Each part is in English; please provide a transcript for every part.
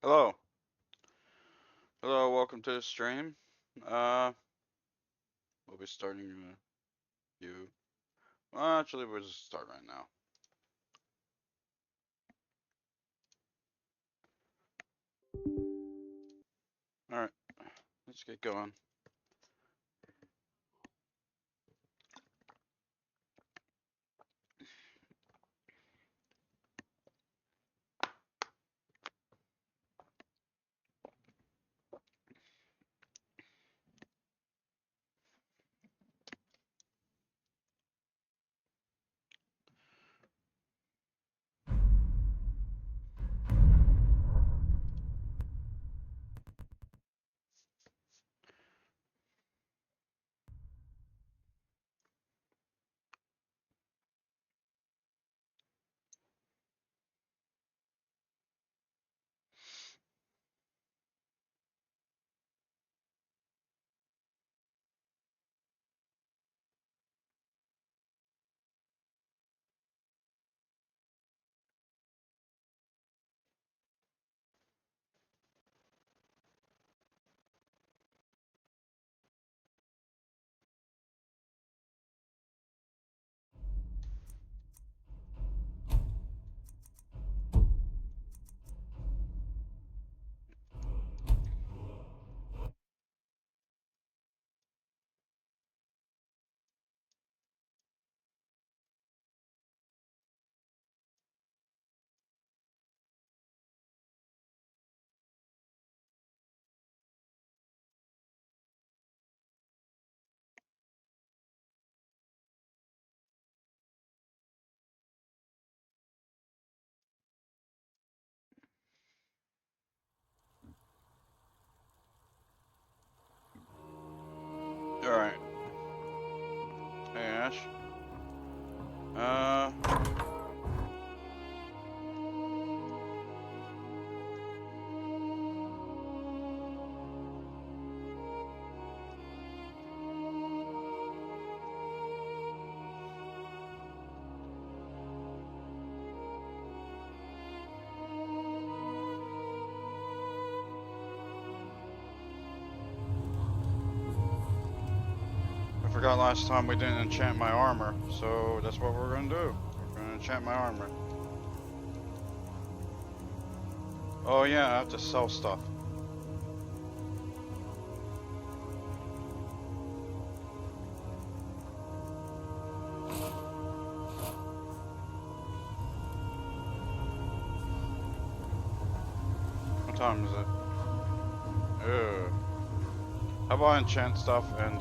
Hello. Hello, welcome to the stream. Uh, we'll be starting you. Well, actually, we'll just start right now. Alright, let's get going. Alright. Hey, Ash. Uh, I forgot last time we didn't enchant my armor, so that's what we're gonna do. We're gonna enchant my armor. Oh yeah, I have to sell stuff. What time is it? Ew. How about I enchant stuff and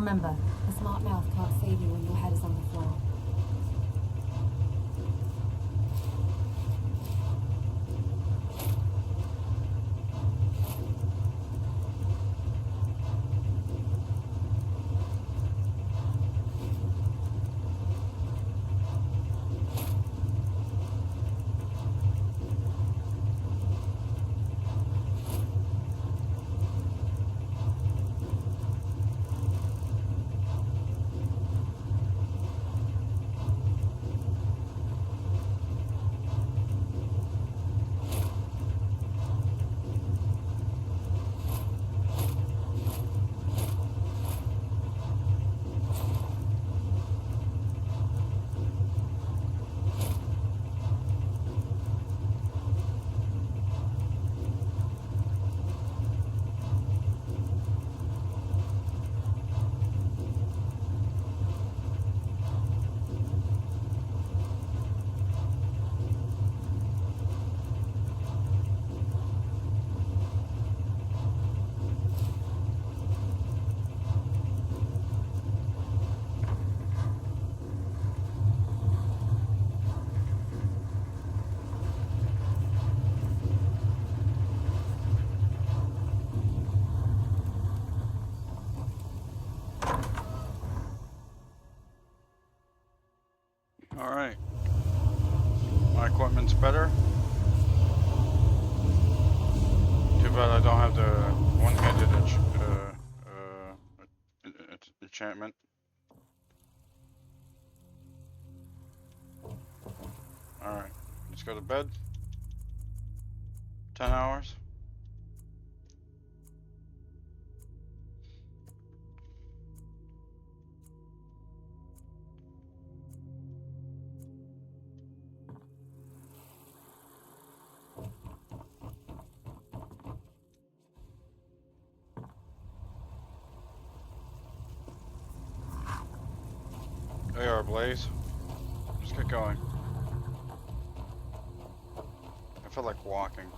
Remember, a smart mouth can't save you when your head is on the floor. Alright. My equipment's better. Too bad I don't have the one-handed enchantment. Alright. Let's go to bed. 10 hours. They are ablaze. Just get going. I feel like walking.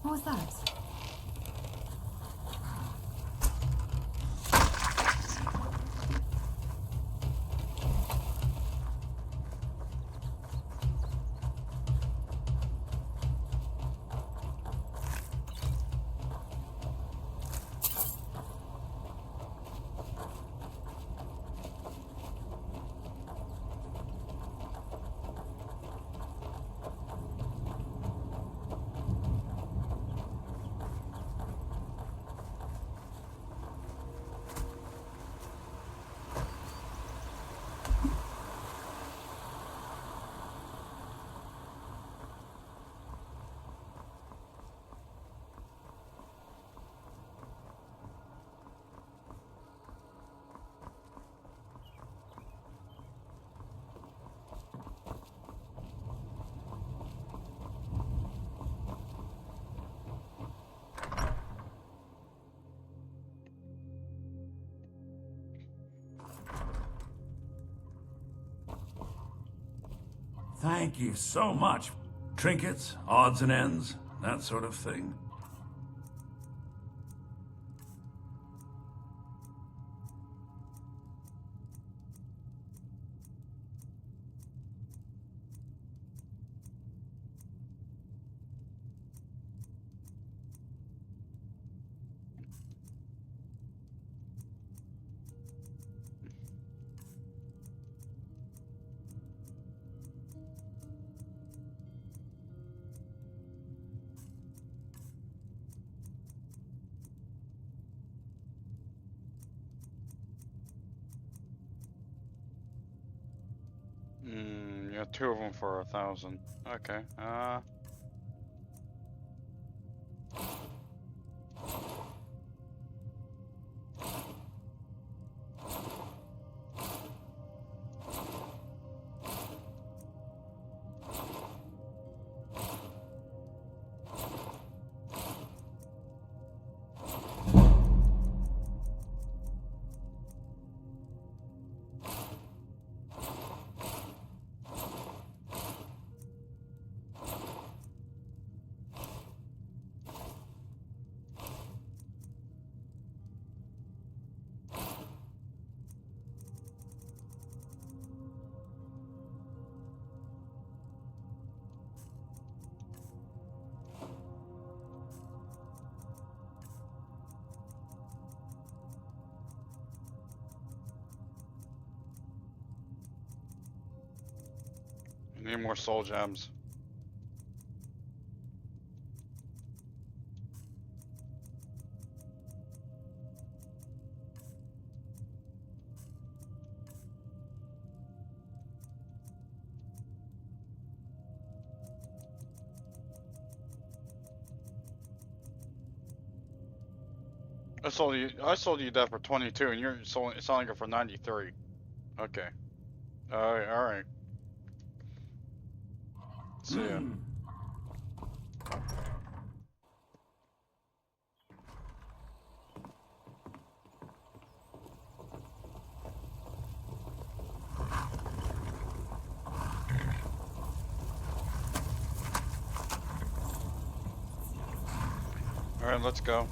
What was that? Thank you so much. Trinkets, odds and ends, that sort of thing. You got 2 of them for 1,000. Okay. Need more soul gems. I sold you that for 22, and you're selling it for 93. Okay. All right. See ya. All right, let's go.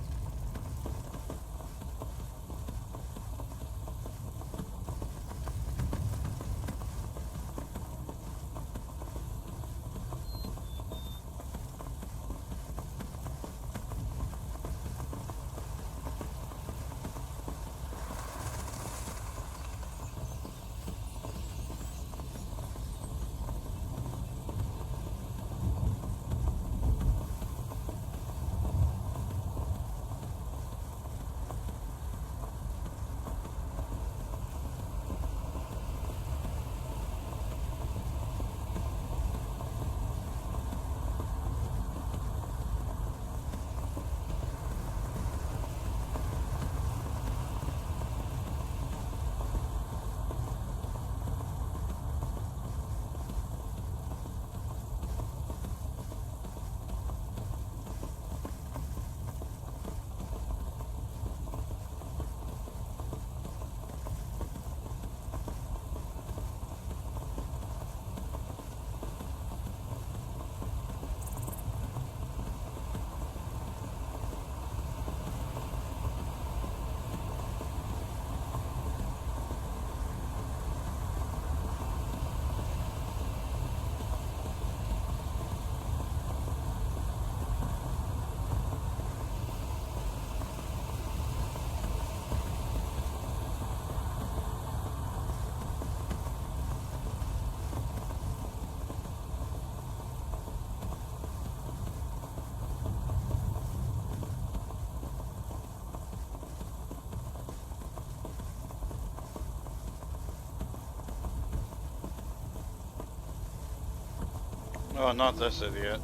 Oh, not this idiot.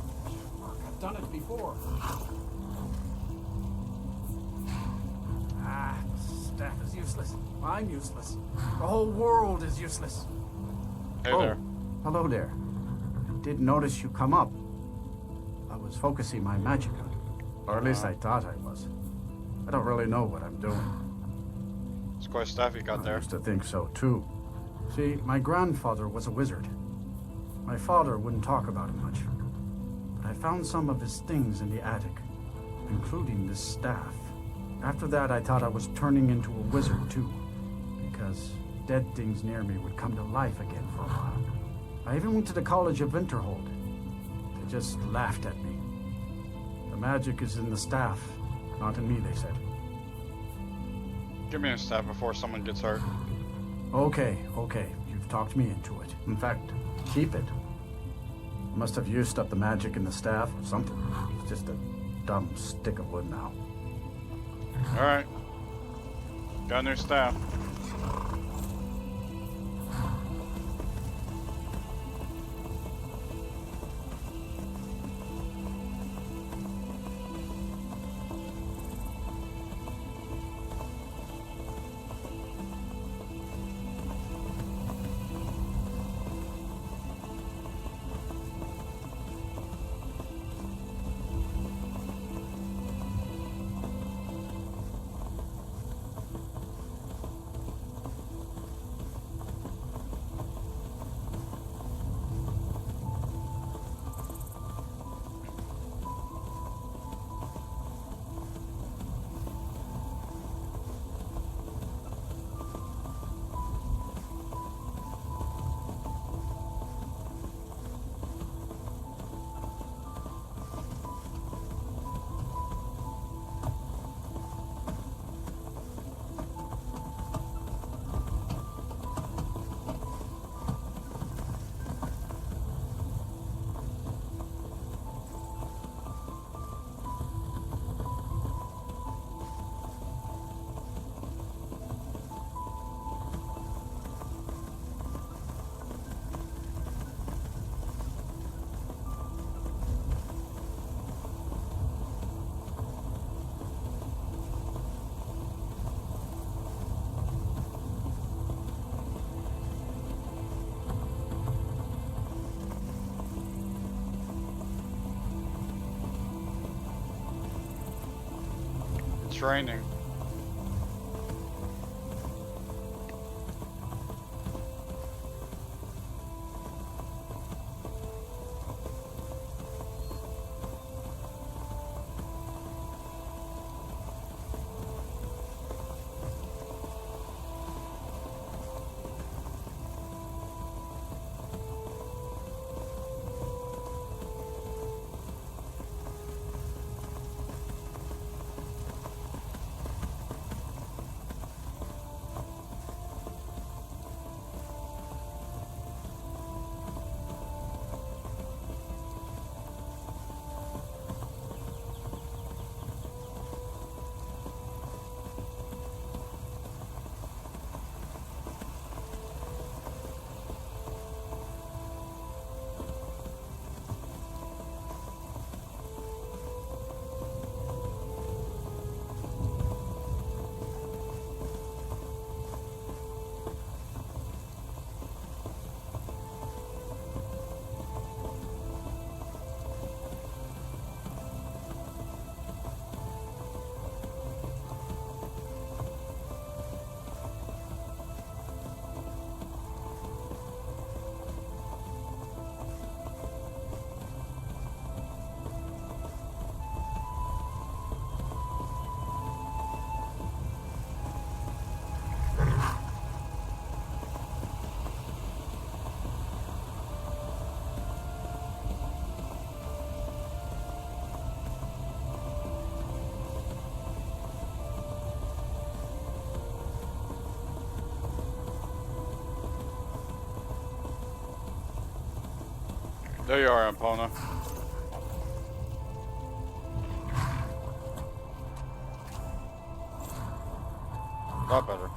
I've done it before. Staff is useless. I'm useless. The whole world is useless. Hey there. Hello there. I did notice you come up. I was focusing my magic on you. Or at least I thought I was. I don't really know what I'm doing. It's quite stuff you got I there. used to think so too. See, my grandfather was a wizard. My father wouldn't talk about it much. But I found some of his things in the attic, including this staff. After that, I thought I was turning into a wizard too, because dead things near me would come to life again for a while. I even went to the College of Winterhold. They just laughed at me. The magic is in the staff, not in me, they said. Give me a staff before someone gets hurt. Okay. You've talked me into it. In fact, keep it. I must have used up the magic in the staff or something. It's just a dumb stick of wood now. Alright. Got a new staff. It's raining. There you are, Ampona. A lot better.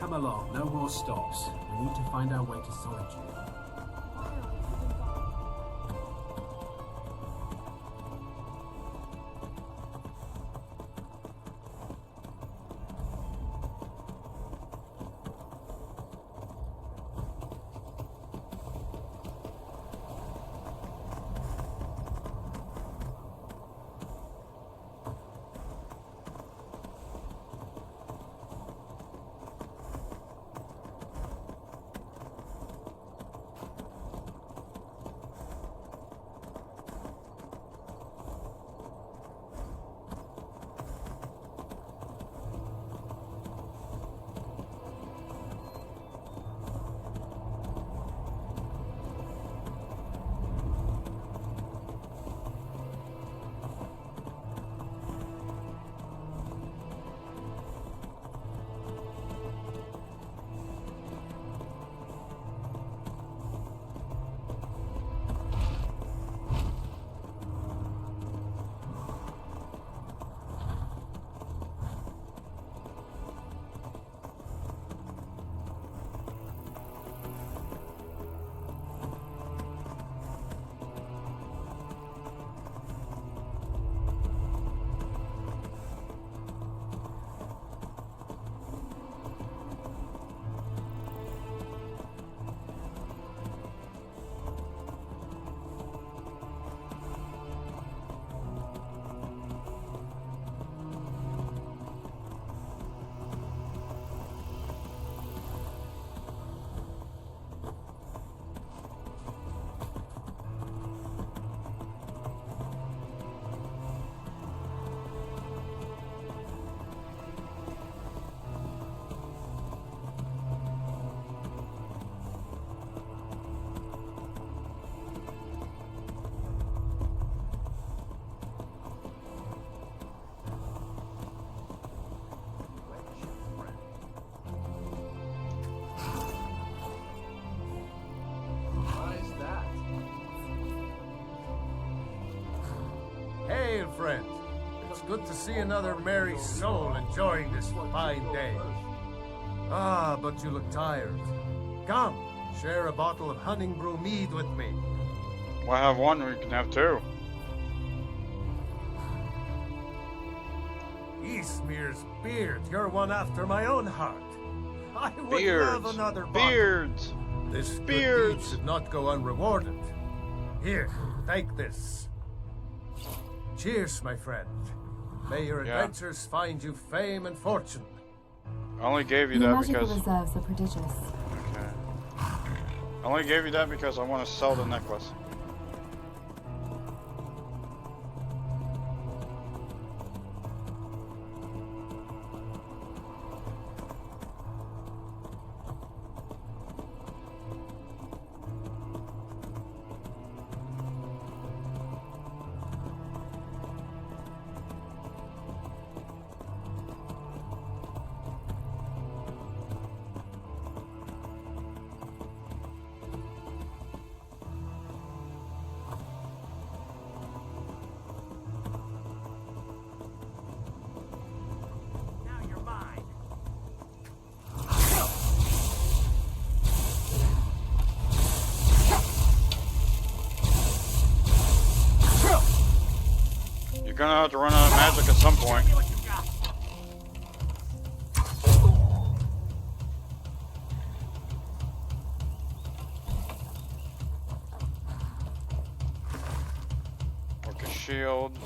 Come along, no more stops. We need to find our way to Solitude. friend. It's good to see another merry soul enjoying this fine day. Ah, but you look tired. Come, share a bottle of honey brew mead with me. Why have one? We can have two. Eastmere's beard, you're one after my own heart. I would Beards. love another bottle. Beards. This good deed Beards. should not go unrewarded. Here, take this. Cheers, my friend. May your Yeah. adventures find you fame and fortune. I only gave you The that magical because. reserves are prodigious. Okay. I only gave you that because I want to sell the necklace. Now you're mine. You're gonna have to run out of magic at some point. See what you got. Like a shield.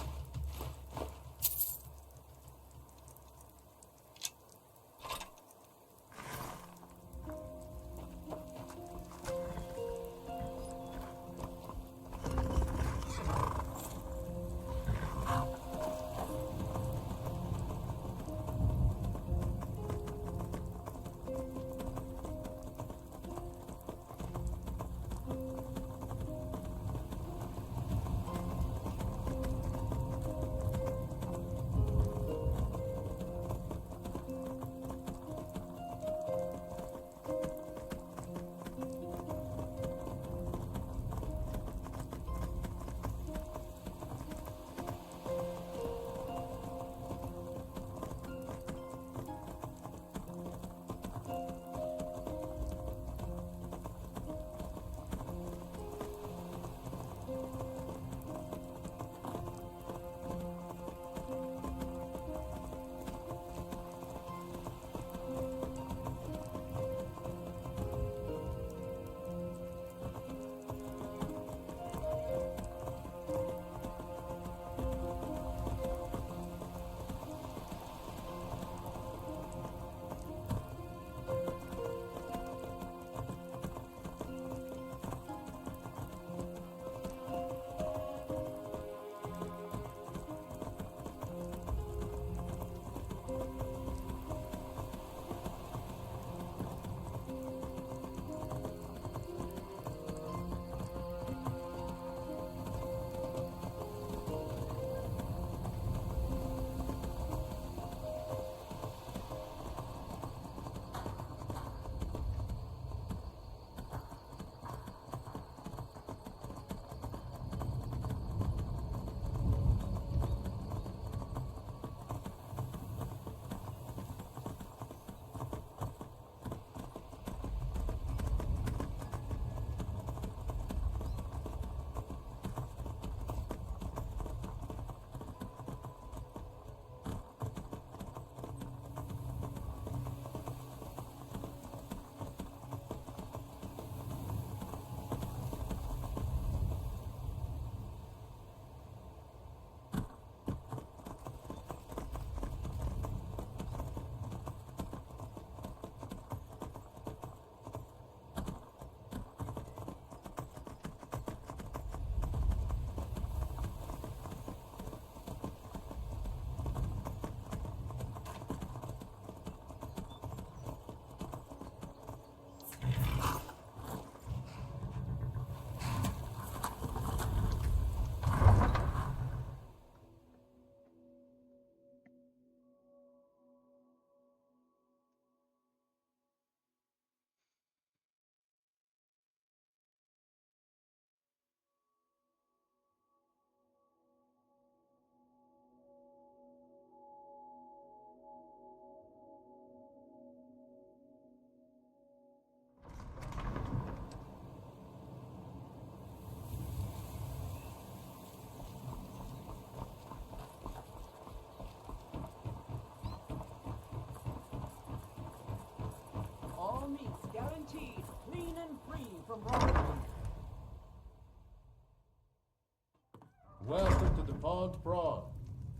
Gaunt Broad.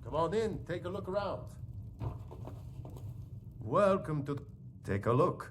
Come on in, take a look around. Welcome to... Take a look.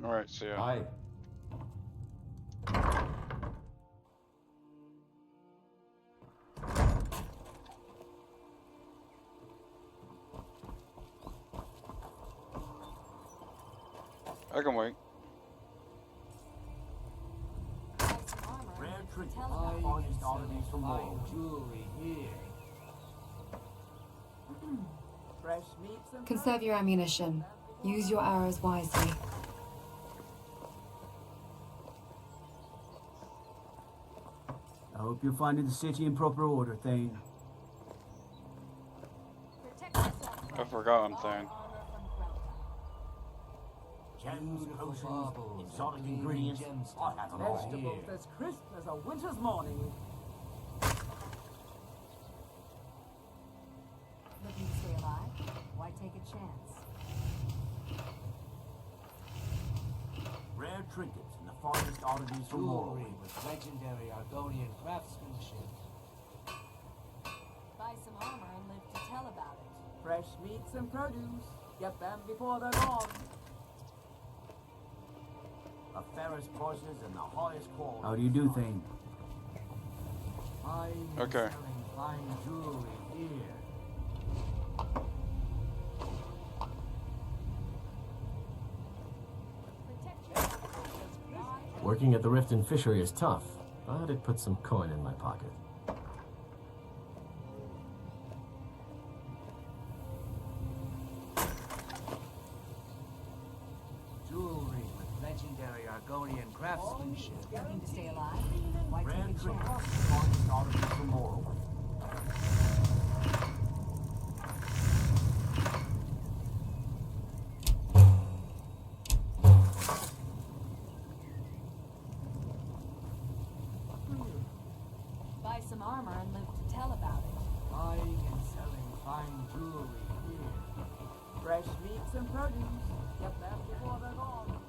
Alright, see ya. Hi. I can wait. Rare trinkets, the finest oddities from all. Jewelry here. Fresh meats and Conserve your ammunition. Use your arrows wisely. I hope you're finding the city in proper order, Thane. I forgot I'm Thane. Gems, potions, exotic ingredients. I have them all Vegetables here. as crisp as a winter's morning. Looking to stay alive? Why take a chance? Rare trinkets and the finest oddities from all. Jewelry with legendary Argonian craftsmanship. Buy some armor and live to tell about it. Fresh meats and produce. Get them before they're gone. The fairest prices and the highest quality. How do you do, Thane? I am Okay. selling fine jewelry here. Working at the Rift and Fishery is tough, but it puts some coin in my pocket. Jewelry with legendary Argonian craftsmanship. Looking to stay alive? Why Rare take a trinkets, chance? the finest oddities from all. Buy some armor and live to tell about it. Buying and selling fine jewelry here. Fresh meats and produce. Get them before they're gone.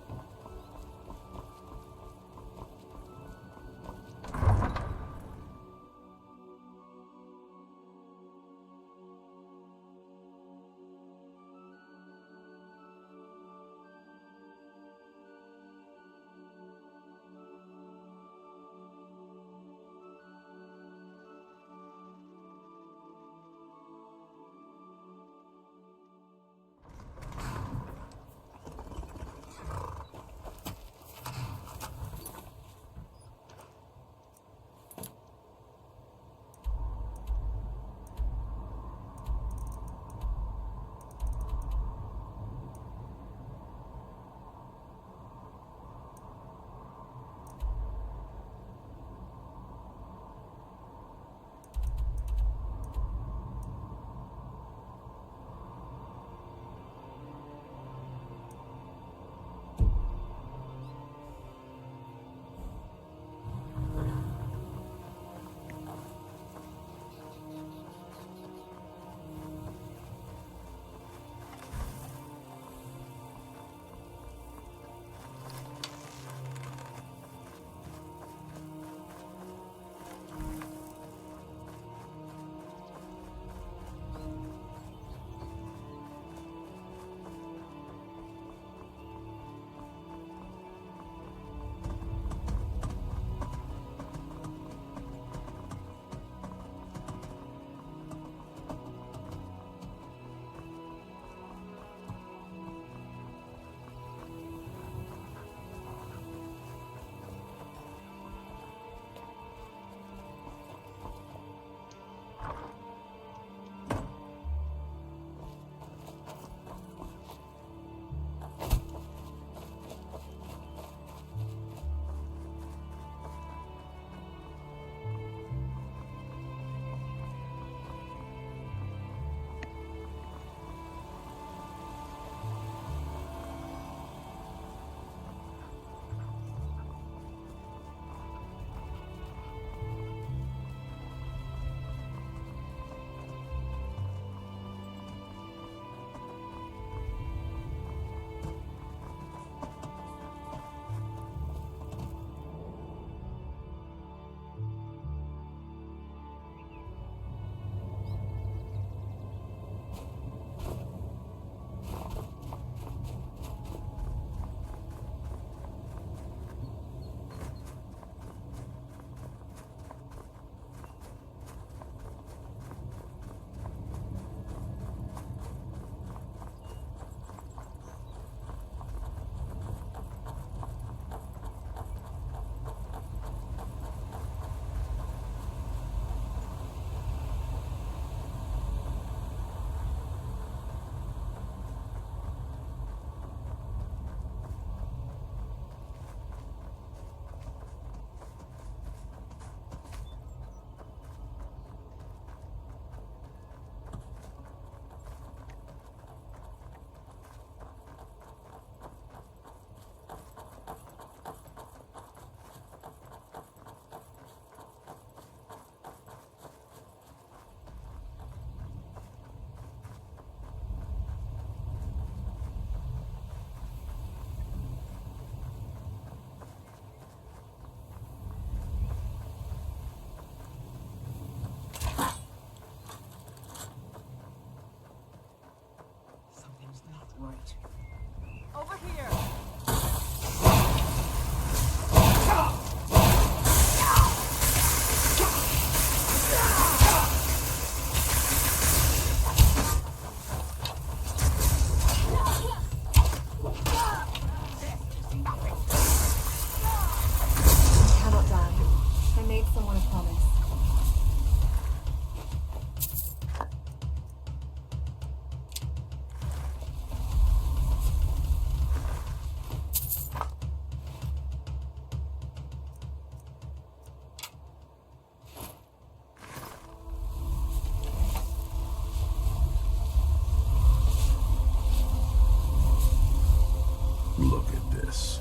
this.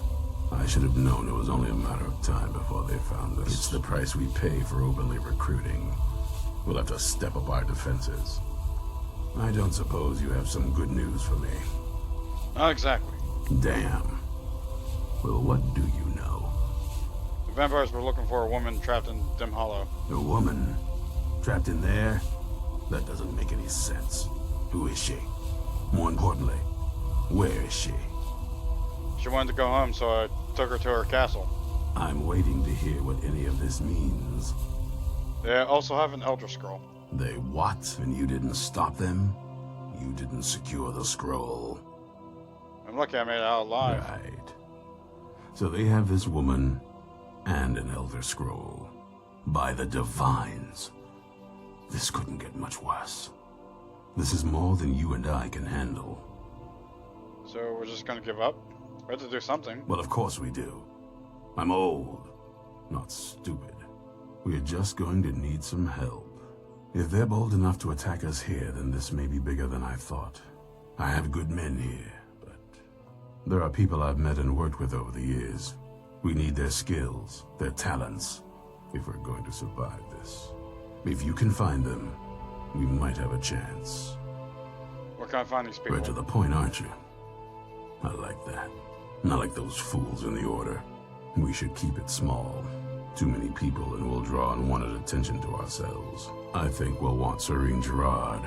I should have known it was only a matter of time before they found us. It's the price we pay for openly recruiting. We'll have to step up our defenses. I don't suppose you have some good news for me. Not exactly. Damn. Well, what do you know? The vampires were looking for a woman trapped in Dim Hollow. A woman? Trapped in there? That doesn't make any sense. Who is she? More importantly, where is she? She wanted to go home, so I took her to her castle. I'm waiting to hear what any of this means. They also have an Elder Scroll. They what? And you didn't stop them? You didn't secure the scroll. I'm lucky I made it out alive. Right. So they have this woman and an Elder Scroll. By the Divines. This couldn't get much worse. This is more than you and I can handle. So we're just gonna give up? We have to do something. Well, of course we do. I'm old, not stupid. We're just going to need some help. If they're bold enough to attack us here, then this may be bigger than I thought. I have good men here, but there are people I've met and worked with over the years. We need their skills, their talents, if we're going to survive this. If you can find them, we might have a chance. Where can I find these people? Right to the point, aren't you? I like that. Not like those fools in the Order. We should keep it small. Too many people and we'll draw unwanted attention to ourselves. I think we'll want Serene Gerard.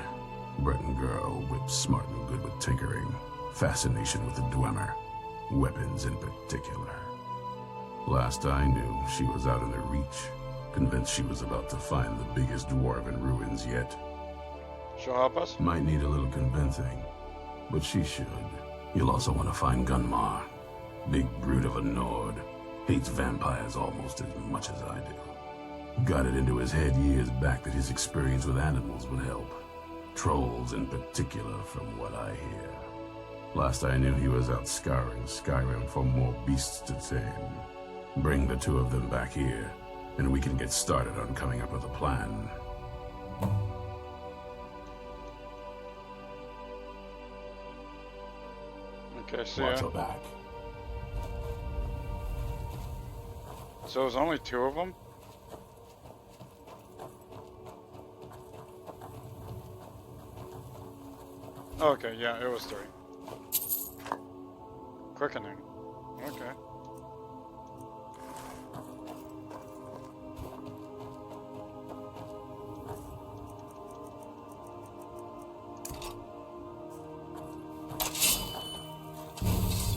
Breton girl, whip smart and good with tinkering. Fascination with the Dwemer. Weapons in particular. Last I knew, she was out in the Reach. Convinced she was about to find the biggest dwarven ruins yet. She'll help us? Might need a little convincing, but she should. You'll also want to find Gunmar. Big brute of a Nord. Hates vampires almost as much as I do. Got it into his head years back that his experience with animals would help. Trolls in particular, from what I hear. Last I knew, he was out scouring Skyrim for more beasts to tame. Bring the two of them back here, and we can get started on coming up with a plan. Okay, see Watch ya. your back. So there's only two of them? Okay, yeah, it was three. Quickening. Okay.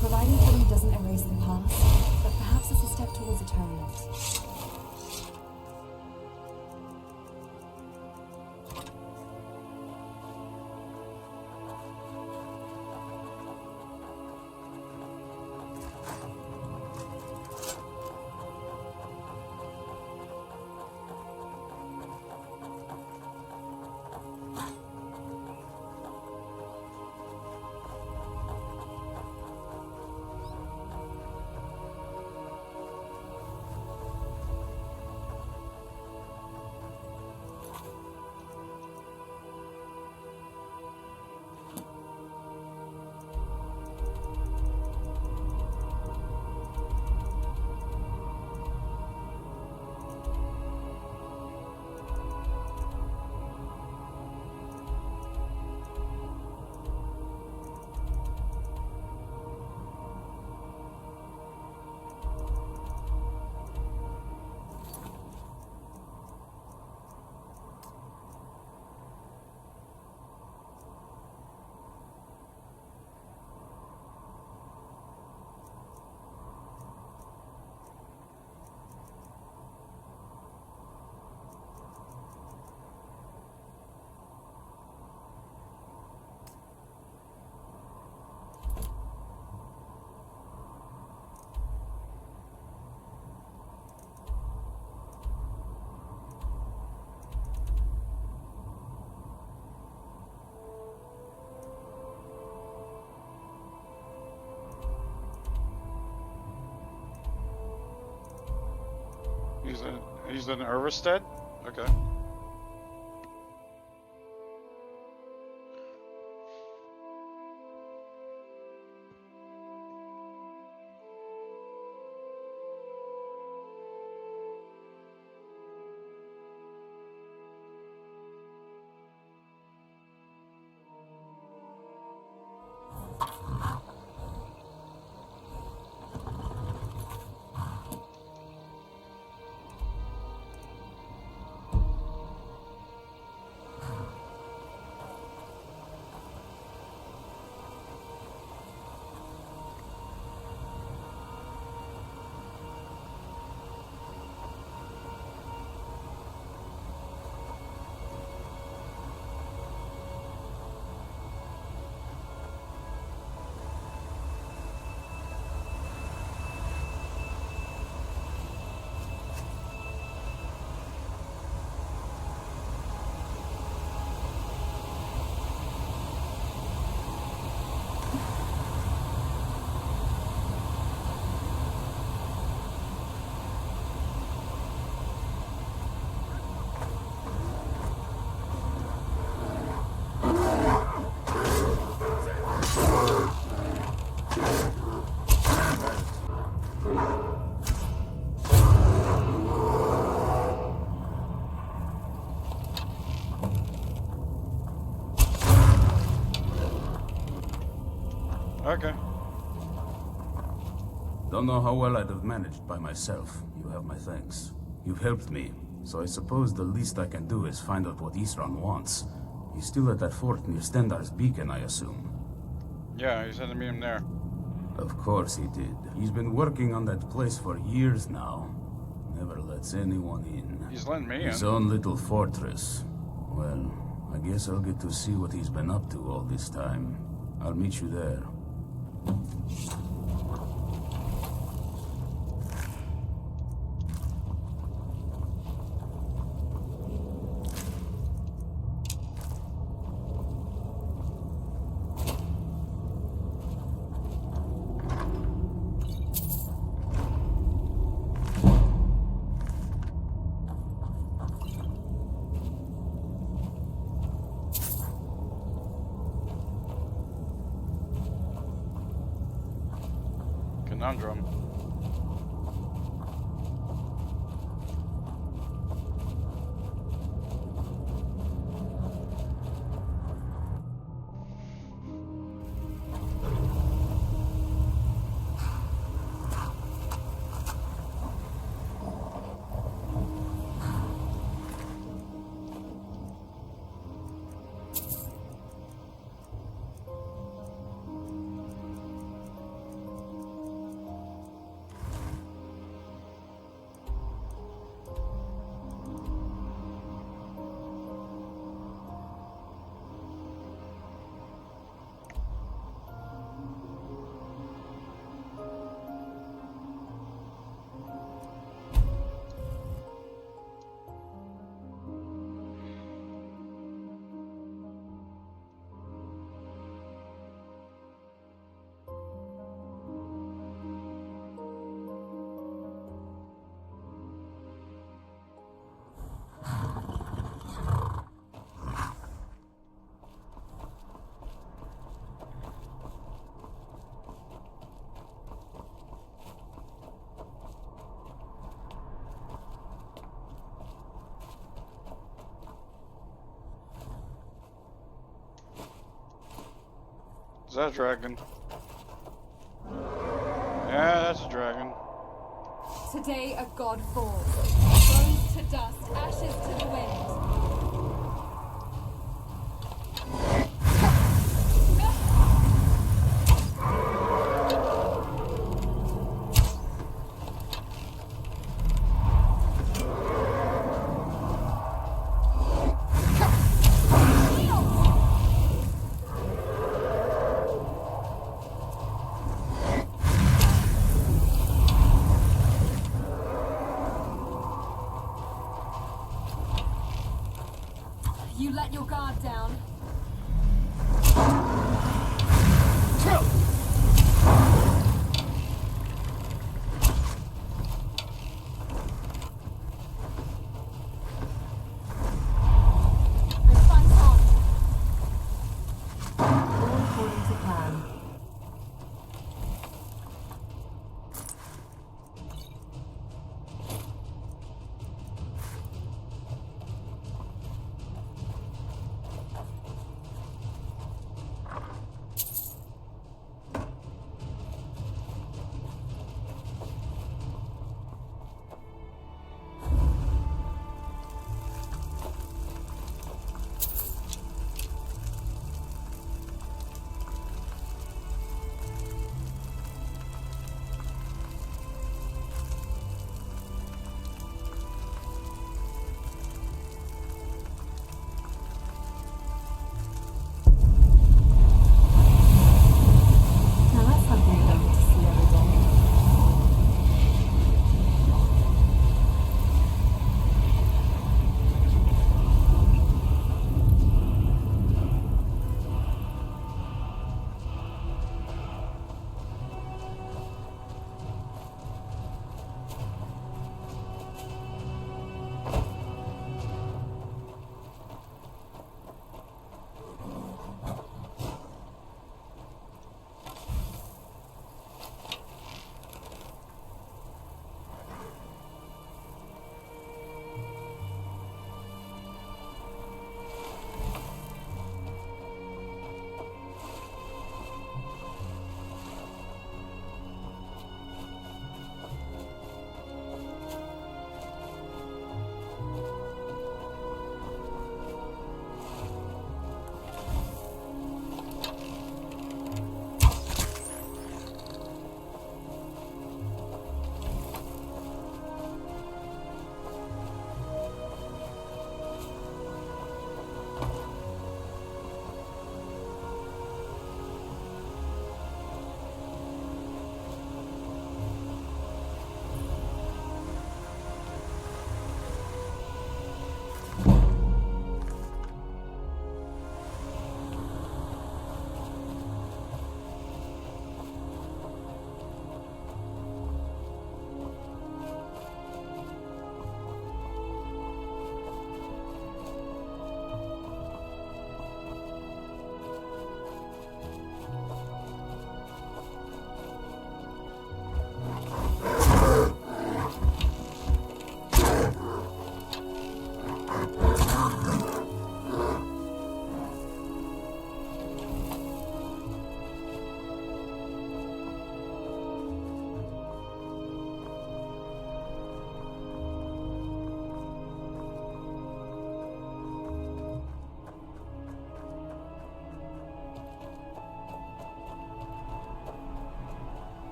Providing killing doesn't erase the past, but perhaps it's a step towards atonement. He's in Irvestead? Okay. Okay. Don't know how well I'd have managed by myself. You have my thanks. You've helped me, so I suppose the least I can do is find out what Isran wants. He's still at that fort near Stendar's beacon, I assume. Yeah, he's sending me him there. Of course he did. He's been working on that place for years now. Never lets anyone in. He's letting me His in. own little fortress. Well, I guess I'll get to see what he's been up to all this time. I'll meet you there. Conundrum. Is that a dragon? Yeah, that's a dragon. Today a god falls. Bones to dust, ashes to the wind.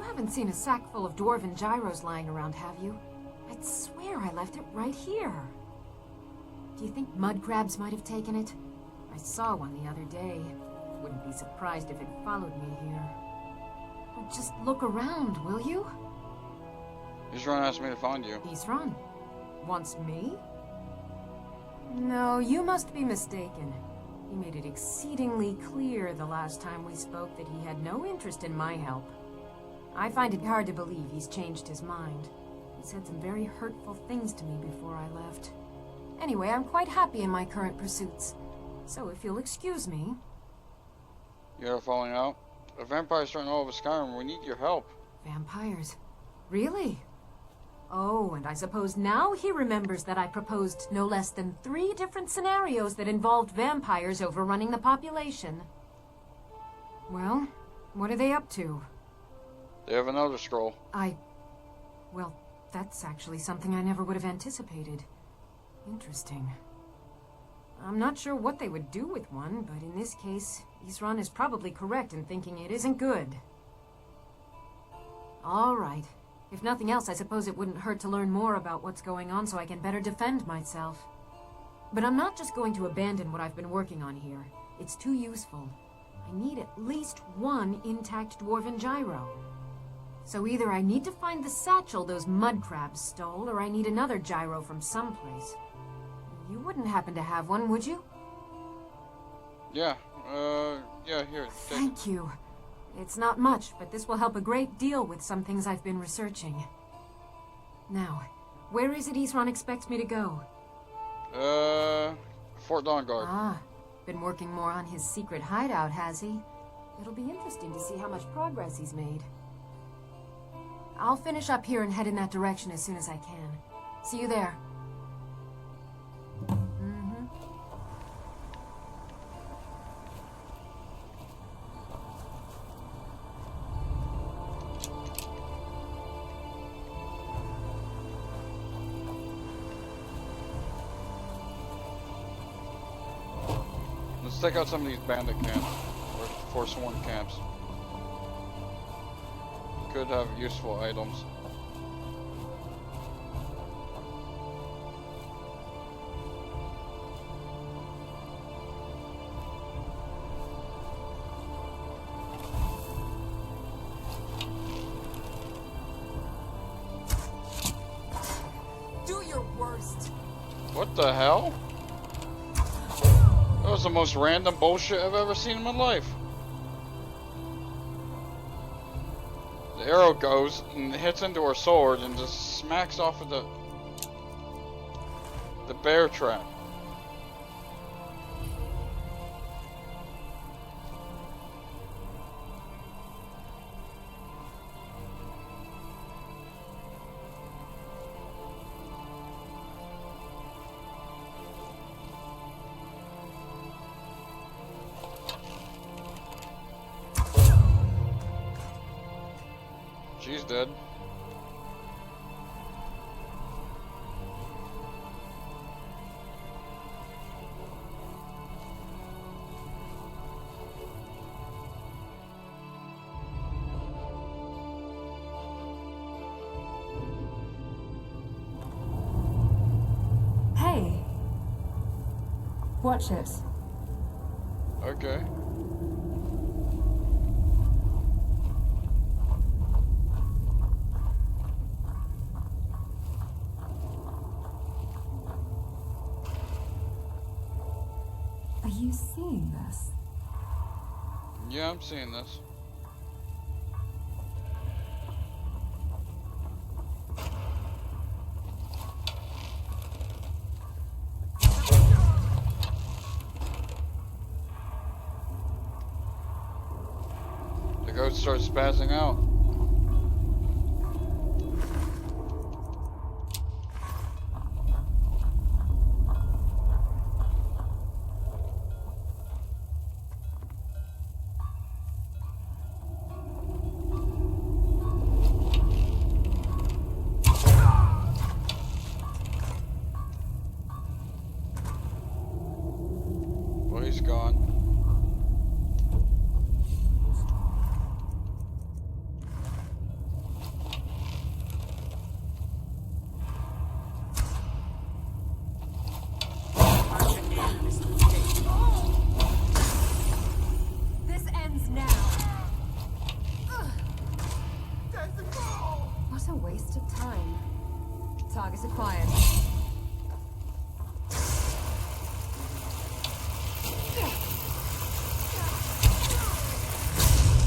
haven't seen a sack full of dwarven gyros lying around, have you? I'd swear I left it right here. Do you think mud crabs might have taken it? I saw one the other day. Wouldn't be surprised if it followed me here. Oh, just look around, will you? Isran asked me to find you. Isran? Wants me? No, you must be mistaken. He made it exceedingly clear the last time we spoke that he had no interest in my help. I find it hard to believe he's changed his mind. He said some very hurtful things to me before I left. Anyway, I'm quite happy in my current pursuits. So if you'll excuse me... You're falling out? A vampire's starting all over Skyrim. We need your help. Vampires? Really? Oh, and I suppose now he remembers that I proposed no less than 3 different scenarios that involved vampires overrunning the population. Well, what are they up to? They have an Elder Scroll. Well, that's actually something I never would have anticipated. Interesting. I'm not sure what they would do with one, but in this case, Isran is probably correct in thinking it isn't good. All right. If nothing else, I suppose it wouldn't hurt to learn more about what's going on so I can better defend myself. But I'm not just going to abandon what I've been working on here. It's too useful. I need at least 1 intact dwarven gyro. So either I need to find the satchel those mud crabs stole, or I need another gyro from someplace. You wouldn't happen to have one, would you? Yeah, here. Thank you. It's not much, but this will help a great deal with some things I've been researching. Now, where is it Isran expects me to go? Fort Dawnguard. Ah, been working more on his secret hideout, has he? It'll be interesting to see how much progress he's made. I'll finish up here and head in that direction as soon as I can. See you there. Let's take out some of these bandit camps, or Forsworn camps. Could have useful items. Do your worst. What the hell? That was the most random bullshit I've ever seen in my life. The arrow goes and hits into her sword and just smacks off of the bear trap. She's dead. Hey! Watch this. Okay. Are you seeing this? Yeah, I'm seeing this. The goat starts spazzing out. Well, he's gone. Target acquired.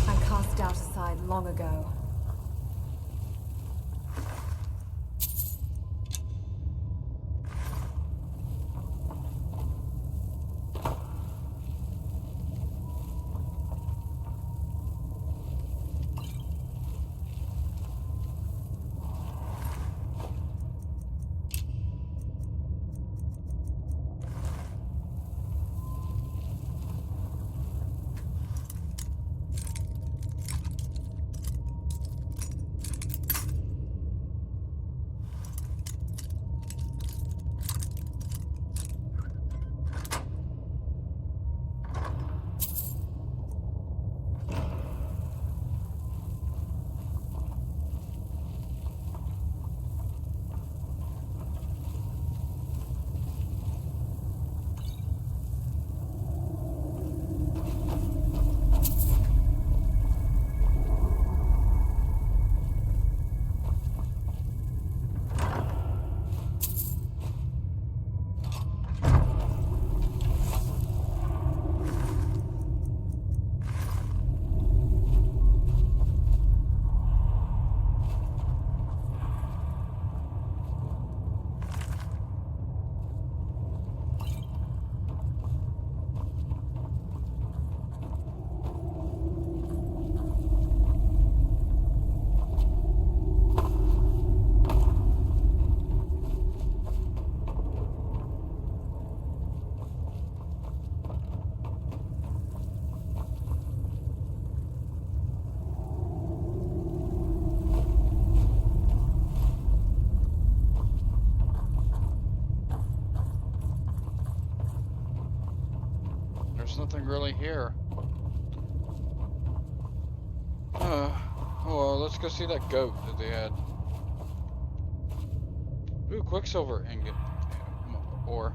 I cast doubt aside long ago. There's nothing really here. Oh well, let's go see that goat that they had. Ooh, Quicksilver ingot. Ore.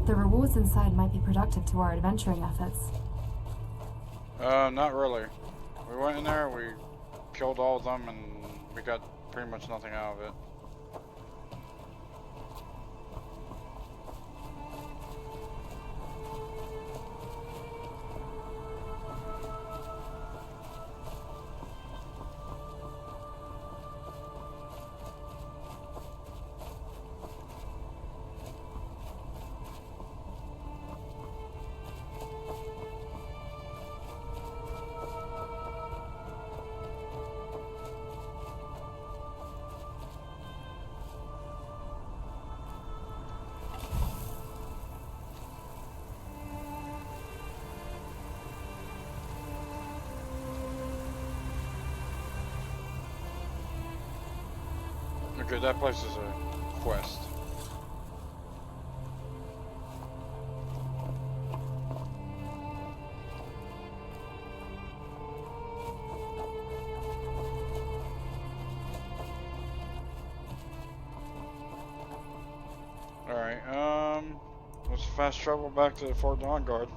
The rewards inside might be productive to our adventuring efforts. Not really. We went in there, we killed all of them, and we got pretty much nothing out of it. Okay, that place is a quest. fast travel back to Fort Dawnguard.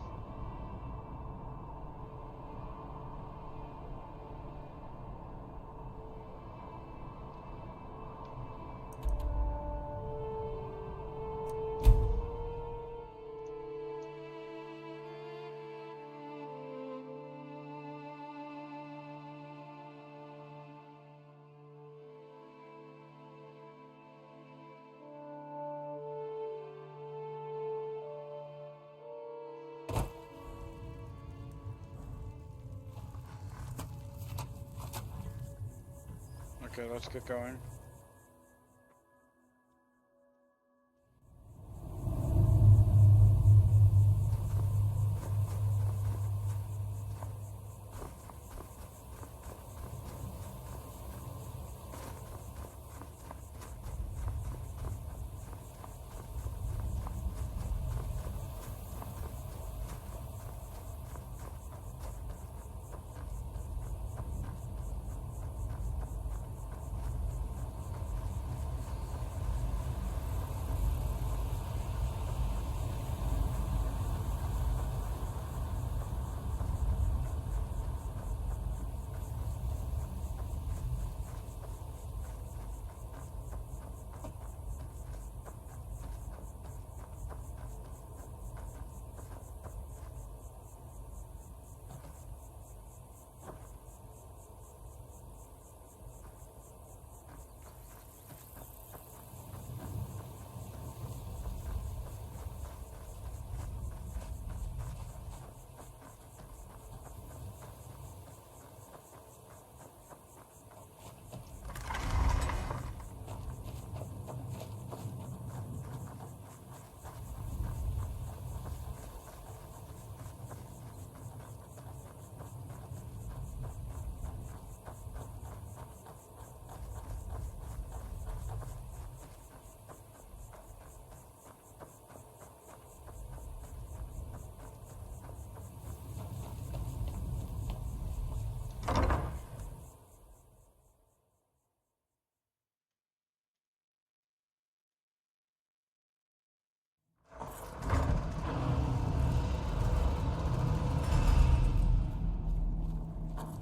Okay, let's get going.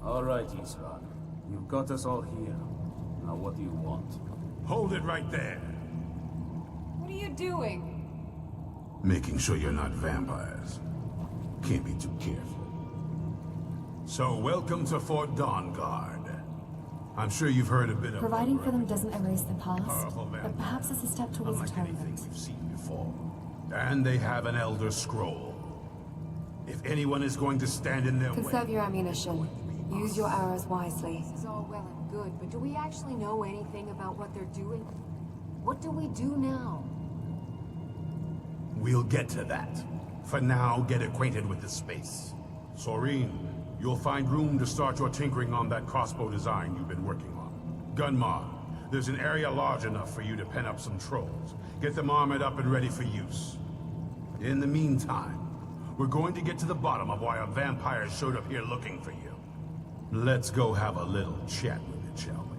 All right, Israel. You've got us all here. Now what do you want? Hold it right there. What are you doing? Making sure you're not vampires. Can't be too careful. So, welcome to Fort Dawnguard. I'm sure you've heard a bit of... Providing for them doesn't erase the past, Powerful but vampires, perhaps it's a step towards unlike anything atonement. we've seen before. And they have an Elder Scroll. If anyone is going to stand in their way... Conserve your ammunition. Use your arrows wisely. This is all well and good, but do we actually know anything about what they're doing? What do we do now? We'll get to that. For now, get acquainted with the space. Soreen, you'll find room to start your tinkering on that crossbow design you've been working on. Gunmar, there's an area large enough for you to pen up some trolls. Get them armored up and ready for use. In the meantime, we're going to get to the bottom of why a vampire showed up here looking for you. Let's go have a little chat with it, shall we?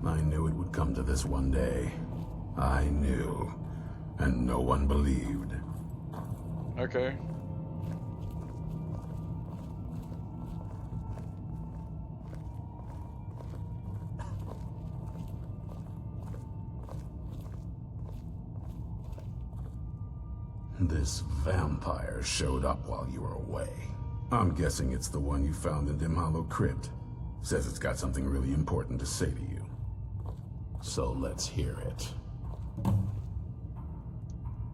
I knew it would come to this one day. I knew. And no one believed. Okay. This vampire showed up while you were away. I'm guessing it's the one you found in Dim Hollow Crypt. Says it's got something really important to say to you. So let's hear it.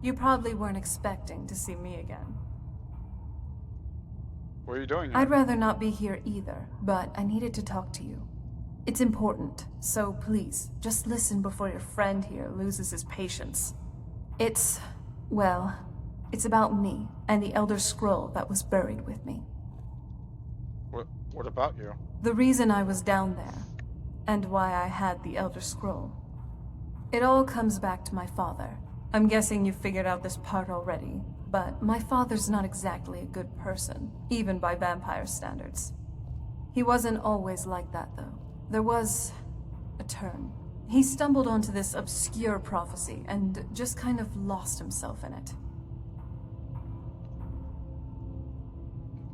You probably weren't expecting to see me again. What are you doing here? I'd rather not be here either, but I needed to talk to you. It's important, so please, just listen before your friend here loses his patience. Well, it's about me and the Elder Scroll that was buried with me. What about you? The reason I was down there, and why I had the Elder Scroll. It all comes back to my father. I'm guessing you figured out this part already, but my father's not exactly a good person, even by vampire standards. He wasn't always like that, though. There was a turn. He stumbled onto this obscure prophecy and just kind of lost himself in it.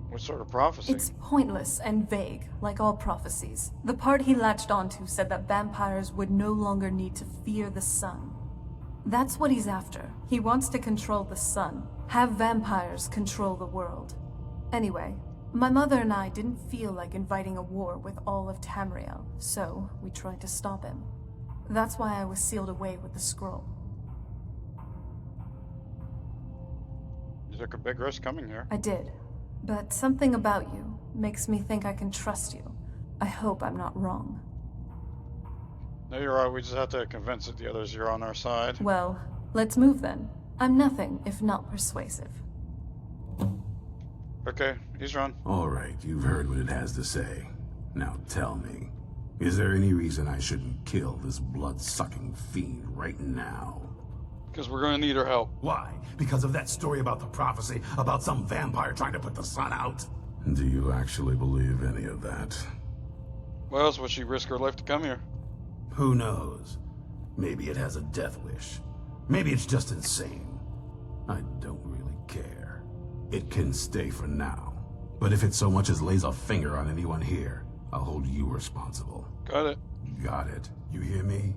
What sort of prophecy? It's pointless and vague, like all prophecies. The part he latched onto said that vampires would no longer need to fear the sun. That's what he's after. He wants to control the sun, have vampires control the world. Anyway, my mother and I didn't feel like inviting a war with all of Tamriel, so we tried to stop him. That's why I was sealed away with the scroll. You took a big risk coming here. I did. But something about you makes me think I can trust you. I hope I'm not wrong. No, you're right. We just have to convince the others you're on our side. Well, let's move then. I'm nothing if not persuasive. Okay, he's run. All right, you've heard what it has to say. Now tell me, is there any reason I shouldn't kill this blood-sucking fiend right now? Because we're going to need her help. Why? Because of that story about the prophecy about some vampire trying to put the sun out? Do you actually believe any of that? Why else would she risk her life to come here? Who knows? Maybe it has a death wish. Maybe it's just insane. I don't really care. It can stay for now. But if it so much as lays a finger on anyone here, I'll hold you responsible. Got it. Got it. You hear me?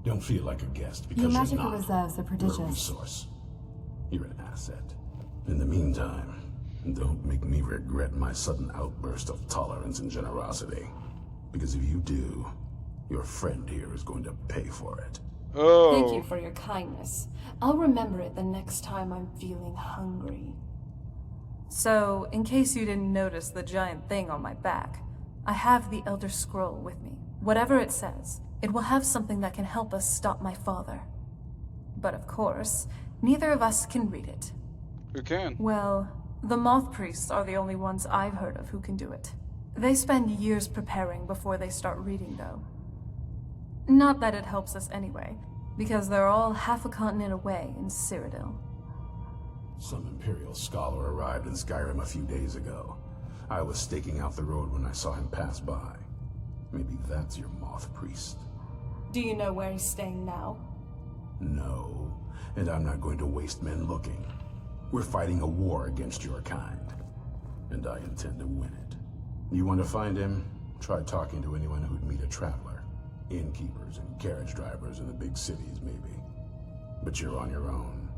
Don't feel like a guest because Your you're magical not. reserves are You're a prodigious. resource. You're an asset. In the meantime, don't make me regret my sudden outburst of tolerance and generosity. Because if you do, your friend here is going to pay for it. Oh. Thank you for your kindness. I'll remember it the next time I'm feeling hungry. So, in case you didn't notice the giant thing on my back, I have the Elder Scroll with me. Whatever it says, it will have something that can help us stop my father. But of course, neither of us can read it. Who can? Well, the Moth Priests are the only ones I've heard of who can do it. They spend years preparing before they start reading, though. Not that it helps us anyway, because they're all half a continent away in Cyrodiil. Some Imperial scholar arrived in Skyrim a few days ago. I was staking out the road when I saw him pass by. Maybe that's your Moth Priest. Do you know where he's staying now? No, and I'm not going to waste men looking. We're fighting a war against your kind, and I intend to win it. You want to find him? Try talking to anyone who'd meet a traveler. Innkeepers and carriage drivers in the big cities, maybe. But you're on your own.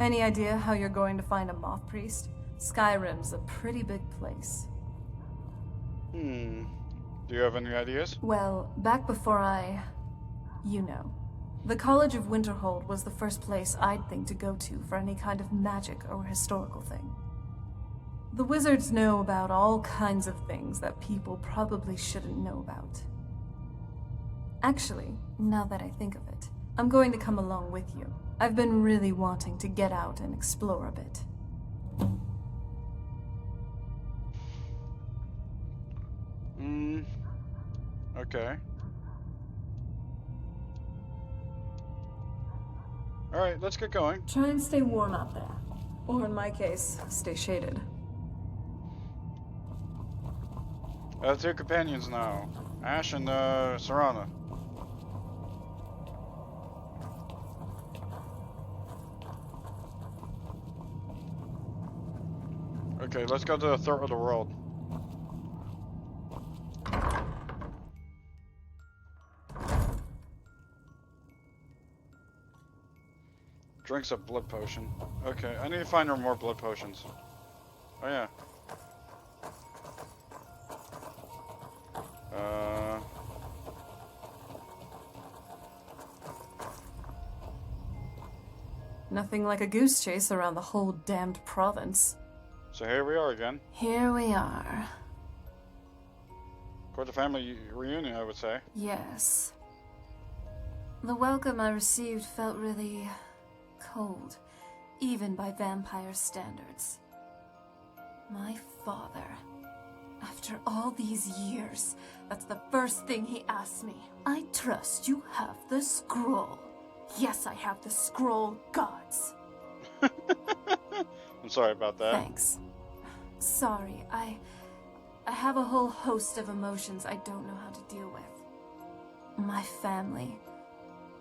Any idea how you're going to find a Moth Priest? Skyrim's a pretty big place. Do you have any ideas? Well, back before the College of Winterhold was the first place I'd think to go to for any kind of magic or historical thing. The wizards know about all kinds of things that people probably shouldn't know about. Actually, now that I think of it, I'm going to come along with you. I've been really wanting to get out and explore a bit. Okay. Alright, let's get going. Try and stay warm out there. Or in my case, stay shaded. Two companions now. Ashe and Serana. Okay, let's go to the throat of the world. Drinks a blood potion. Okay, I need to find her more blood potions. Oh yeah. Nothing like a goose chase around the whole damned province. So here we are again. Here we are. Quite a family reunion, I would say. Yes. The welcome I received felt really cold, even by vampire standards. My father, after all these years, that's the first thing he asked me. I trust you have the scroll. Yes, I have the scroll gods. I'm sorry about that. Thanks. Sorry, I have a whole host of emotions I don't know how to deal with. My family.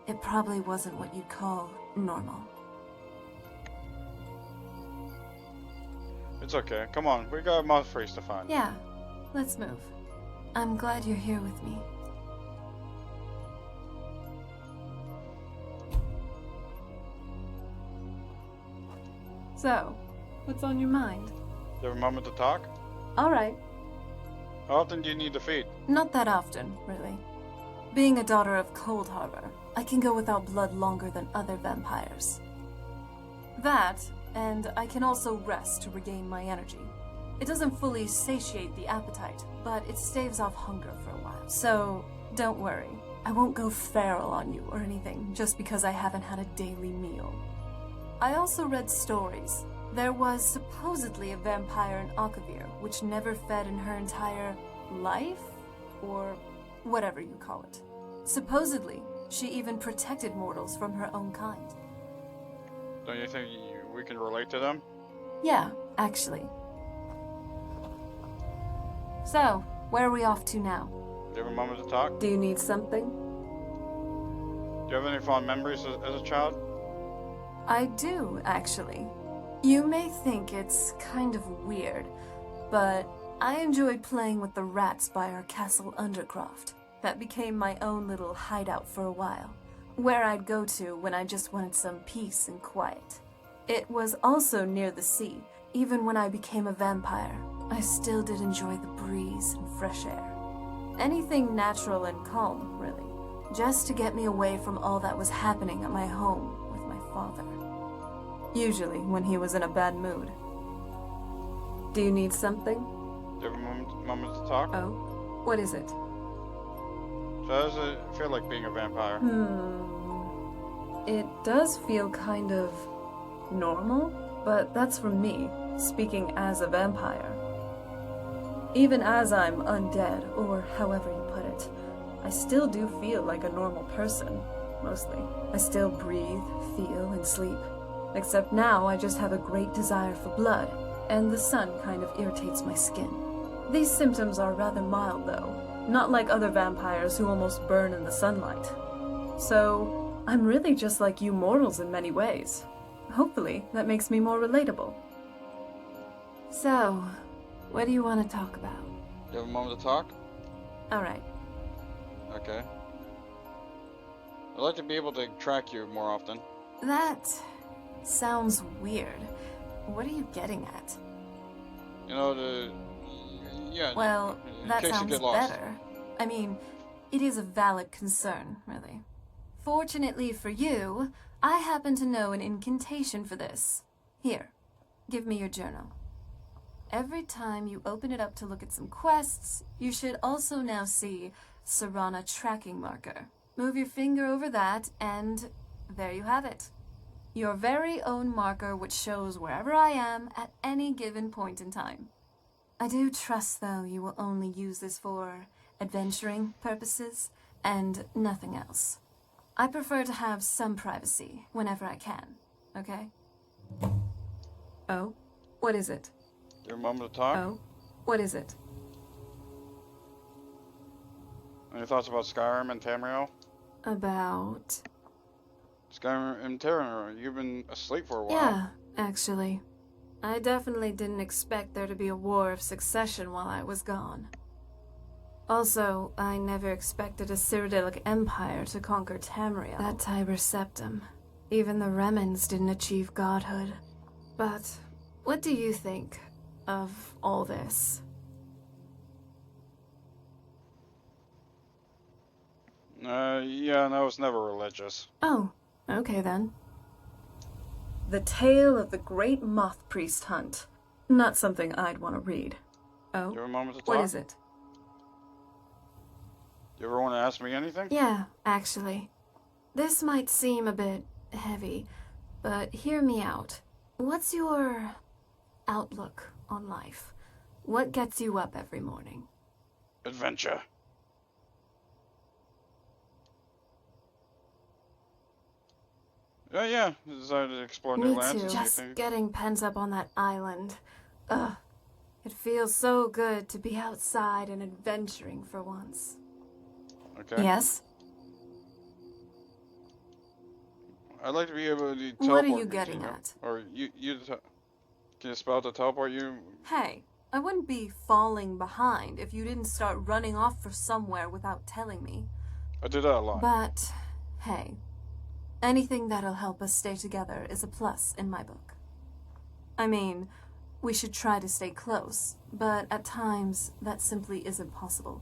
It probably wasn't what you'd call normal. It's okay. Come on, we got moth freeze to find. Yeah, let's move. I'm glad you're here with me. So, what's on your mind? Do you have a moment to talk? All right. How often do you need to feed? Not that often, really. Being a daughter of Cold Harbor, I can go without blood longer than other vampires. That, and I can also rest to regain my energy. It doesn't fully satiate the appetite, but it staves off hunger for a while. So, don't worry. I won't go feral on you or anything just because I haven't had a daily meal. I also read stories. There was supposedly a vampire in Akavir, which never fed in her entire life? Or whatever you call it. Supposedly, she even protected mortals from her own kind. Don't you think we can relate to them? Yeah, actually. So, where are we off to now? Do you have a moment to talk? Do you need something? Do you have any fond memories as a child? I do, actually. You may think it's kind of weird, but I enjoyed playing with the rats by our castle Undercroft. That became my own little hideout for a while, where I'd go to when I just wanted some peace and quiet. It was also near the sea. Even when I became a vampire, I still did enjoy the breeze and fresh air. Anything natural and calm, really. Just to get me away from all that was happening at my home with my father. Usually when he was in a bad mood. Do you need something? Do you have a moment to talk? Oh, what is it? So how does it feel like being a vampire? It does feel kind of normal, but that's from me, speaking as a vampire. Even as I'm undead, or however you put it, I still do feel like a normal person, mostly. I still breathe, feel, and sleep. Except now I just have a great desire for blood, and the sun kind of irritates my skin. These symptoms are rather mild, though. Not like other vampires who almost burn in the sunlight. So, I'm really just like you mortals in many ways. Hopefully, that makes me more relatable. So, what do you want to talk about? Do you have a moment to talk? Alright. Okay. I'd like to be able to track you more often. That sounds weird. What are you getting at? You know, yeah. Well, in that case you sounds get lost. better. I mean, it is a valid concern, really. Fortunately for you, I happen to know an incantation for this. Here, give me your journal. Every time you open it up to look at some quests, you should also now see Serana tracking marker. Move your finger over that, and there you have it. Your very own marker which shows wherever I am at any given point in time. I do trust, though, you will only use this for adventuring purposes and nothing else. I prefer to have some privacy whenever I can, okay? Oh? What is it? Do you have a moment to talk? Oh? What is it? Any thoughts about Skyrim and Tamriel? About... Skyrim and Tamriel, you've been asleep for a while. Yeah, actually. I definitely didn't expect there to be a war of succession while I was gone. Also, I never expected a Cyrodiilic empire to conquer Tamriel. That Tiber Septum. Even the Remnants didn't achieve godhood. But, what do you think of all this? Yeah, no, I was never religious. Oh, okay then. The Tale of the Great Moth Priest Hunt. Not something I'd want to read. Oh? Do you have a moment to talk? What is it? Do you ever want to ask me anything? Yeah, actually. This might seem a bit heavy, but hear me out. What's your outlook on life? What gets you up every morning? Adventure. Yeah. Decided to explore new Me lands. too. And Just anything. getting pent up on that island. Ugh. It feels so good to be outside and adventuring for once. Okay. Yes? I'd like to be able to teleport. What are you me, getting know? at? Or can you spell to teleport you? Hey, I wouldn't be falling behind if you didn't start running off for somewhere without telling me. I do that a lot. But, hey, anything that'll help us stay together is a plus in my book. I mean, we should try to stay close, but at times that simply isn't possible,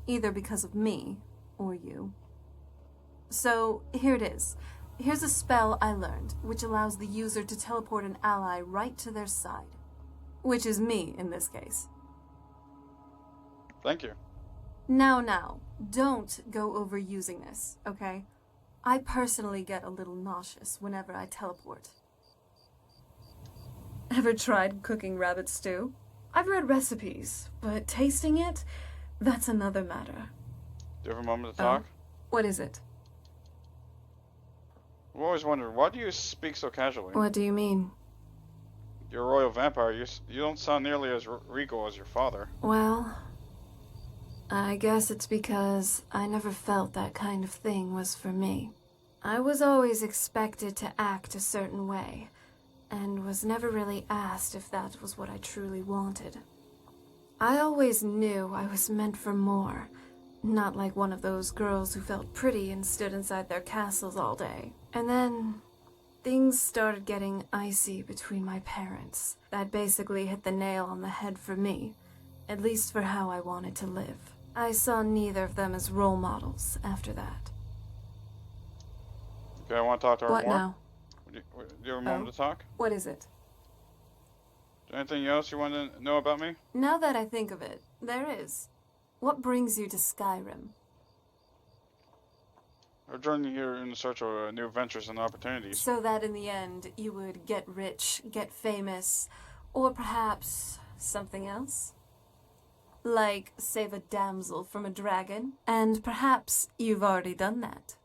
either because of me or you. So, here it is. Here's a spell I learned, which allows the user to teleport an ally right to their side. Which is me, in this case. Thank you. Now, don't go overusing this, okay? I personally get a little nauseous whenever I teleport. Ever tried cooking rabbit stew? I've read recipes, but tasting it, that's another matter. Do you have a moment to talk? What is it? I've always wondered, why do you speak so casually? What do you mean? You're a royal vampire. You don't sound nearly as regal as your father. Well, I guess it's because I never felt that kind of thing was for me. I was always expected to act a certain way, and was never really asked if that was what I truly wanted. I always knew I was meant for more, not like one of those girls who felt pretty and stood inside their castles all day. And then things started getting icy between my parents. That basically hit the nail on the head for me, at least for how I wanted to live. I saw neither of them as role models after that. Okay, I want to talk to her What more. now? Do you have a moment to talk? What is it? Is there anything else you want to know about me? Now that I think of it, there is. What brings you to Skyrim? I've joined you here in search of new adventures and opportunities. So that in the end, you would get rich, get famous, or perhaps something else? Like save a damsel from a dragon? And perhaps you've already done that.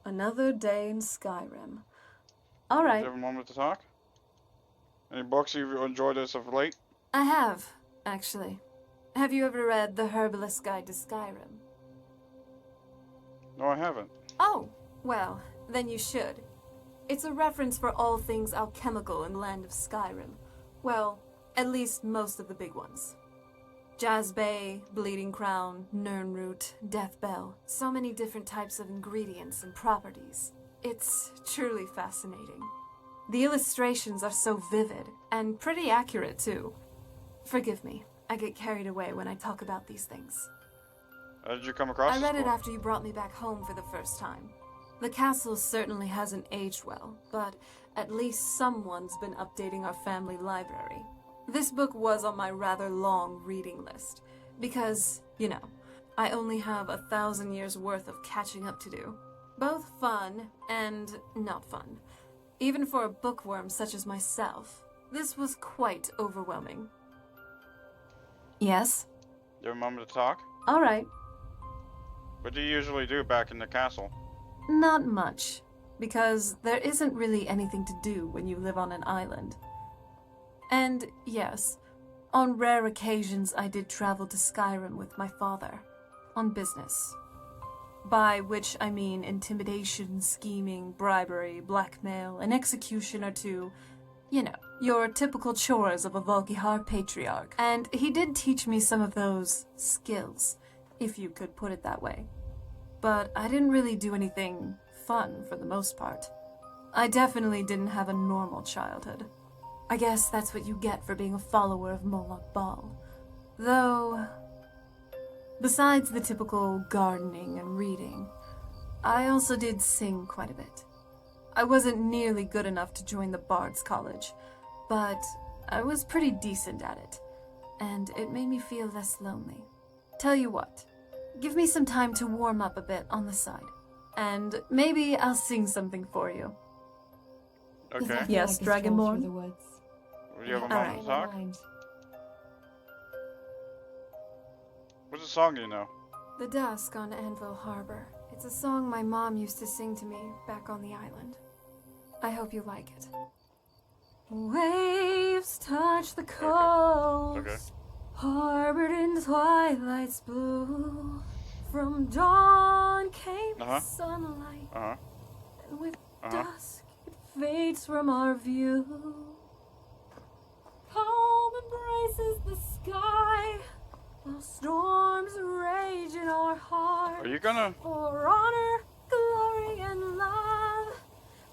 Another day in Skyrim. All Do right. you have a moment to talk? Any books you've enjoyed as of late? I have, actually. Have you ever read The Herbalist's Guide to Skyrim? No, I haven't. Oh, well, then you should. It's a reference for all things alchemical in the land of Skyrim. Well, at least most of the big ones. Jazbay, Bleeding Crown, Nirnroot, Deathbell. So many different types of ingredients and properties. It's truly fascinating. The illustrations are so vivid, and pretty accurate too. Forgive me, I get carried away when I talk about these things. How did you come across I this read it book? after you brought me back home for the first time. The castle certainly hasn't aged well, but at least someone's been updating our family library. This book was on my rather long reading list, because, you know, I only have 1,000 years worth of catching up to do. Both fun and not fun. Even for a bookworm such as myself, this was quite overwhelming. Yes? You have a moment to talk? All right. What do you usually do back in the castle? Not much, because there isn't really anything to do when you live on an island. And yes, on rare occasions I did travel to Skyrim with my father, on business. By which I mean intimidation, scheming, bribery, blackmail, an execution or two. You know, your typical chores of a Volkihar patriarch. And he did teach me some of those skills, if you could put it that way. But I didn't really do anything fun for the most part. I definitely didn't have a normal childhood. I guess that's what you get for being a follower of Moloch Baal. Though, besides the typical gardening and reading, I also did sing quite a bit. I wasn't nearly good enough to join the Bard's College, but I was pretty decent at it, and it made me feel less lonely. Tell you what, give me some time to warm up a bit on the side, and maybe I'll sing something for you. Okay. Yes, Dragonborn? Do you have a moment to talk? What's the song you know? The Dusk on Anvil Harbor. It's a song my mom used to sing to me back on the island. I hope you like it. Waves touch the coast, Okay. harbored in twilight's blue. From dawn came sunlight, and with dusk it fades from our view. Calm embraces the sky, while storms rage in our hearts. Are you gonna? For honor, glory, and love,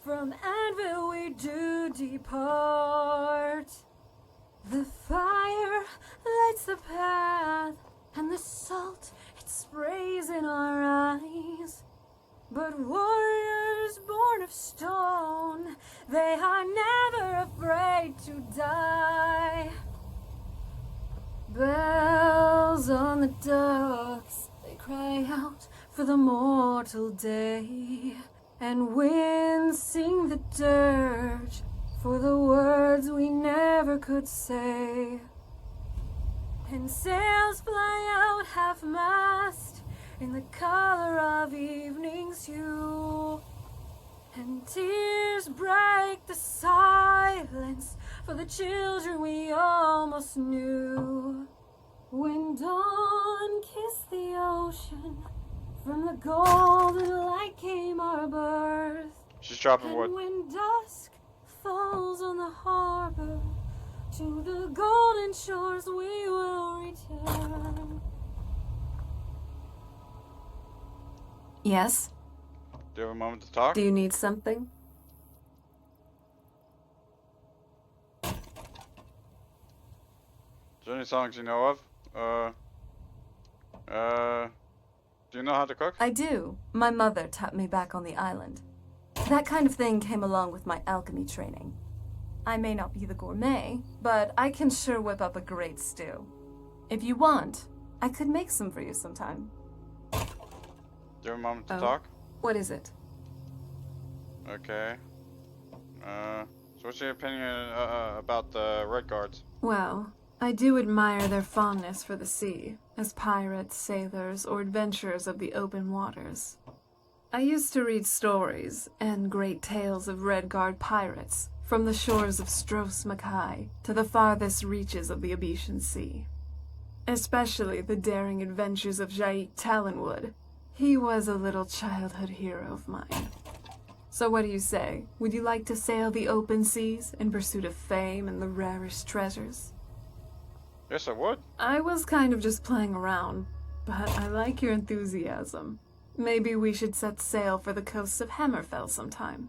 from Anvil we do depart. The fire lights the path, and the salt, it sprays in our eyes. But warriors born of stone, they are never afraid to die. Bells on the docks, they cry out for the mortal day. And winds sing the dirge for the words we never could say. And sails fly out half-mast in the color of evening's hue. And tears break the silence for the children we almost knew. When dawn kissed the ocean, from the golden light came our birth. She's dropping and wood. When dusk falls on the harbor, to the golden shores we will return. Yes? Do you have a moment to talk? Do you need something? Is there any songs you know of? Do you know how to cook? I do. My mother taught me back on the island. That kind of thing came along with my alchemy training. I may not be the gourmet, but I can sure whip up a great stew. If you want, I could make some for you sometime. Do you have a moment to talk? What is it? Okay. So what's your opinion about the Red Guards? Well, I do admire their fondness for the sea, as pirates, sailors, or adventurers of the open waters. I used to read stories and great tales of Red Guard pirates, from the shores of Stros Mackay to the farthest reaches of the Abetian Sea. Especially the daring adventures of Jaik Talonwood. He was a little childhood hero of mine. So what do you say? Would you like to sail the open seas in pursuit of fame and the rarest treasures? Yes, I would. I was kind of just playing around, but I like your enthusiasm. Maybe we should set sail for the coasts of Hammerfell sometime,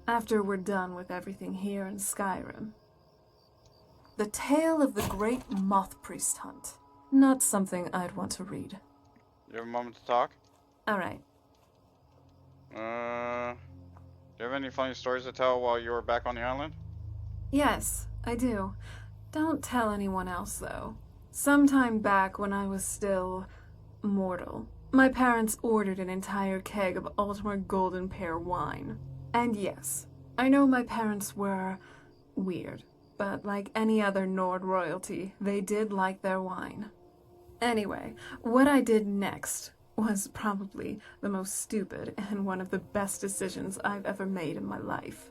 after we're done with everything here in Skyrim. The Tale of the Great Moth Priest Hunt. Not something I'd want to read. You have a moment to talk? Alright. Do you have any funny stories to tell while you were back on the island? Yes, I do. Don't tell anyone else, though. Sometime back when I was still mortal, my parents ordered an entire keg of Ultimate Golden Pear wine. And yes, I know my parents were weird, but like any other Nord royalty, they did like their wine. Anyway, what I did next was probably the most stupid and one of the best decisions I've ever made in my life.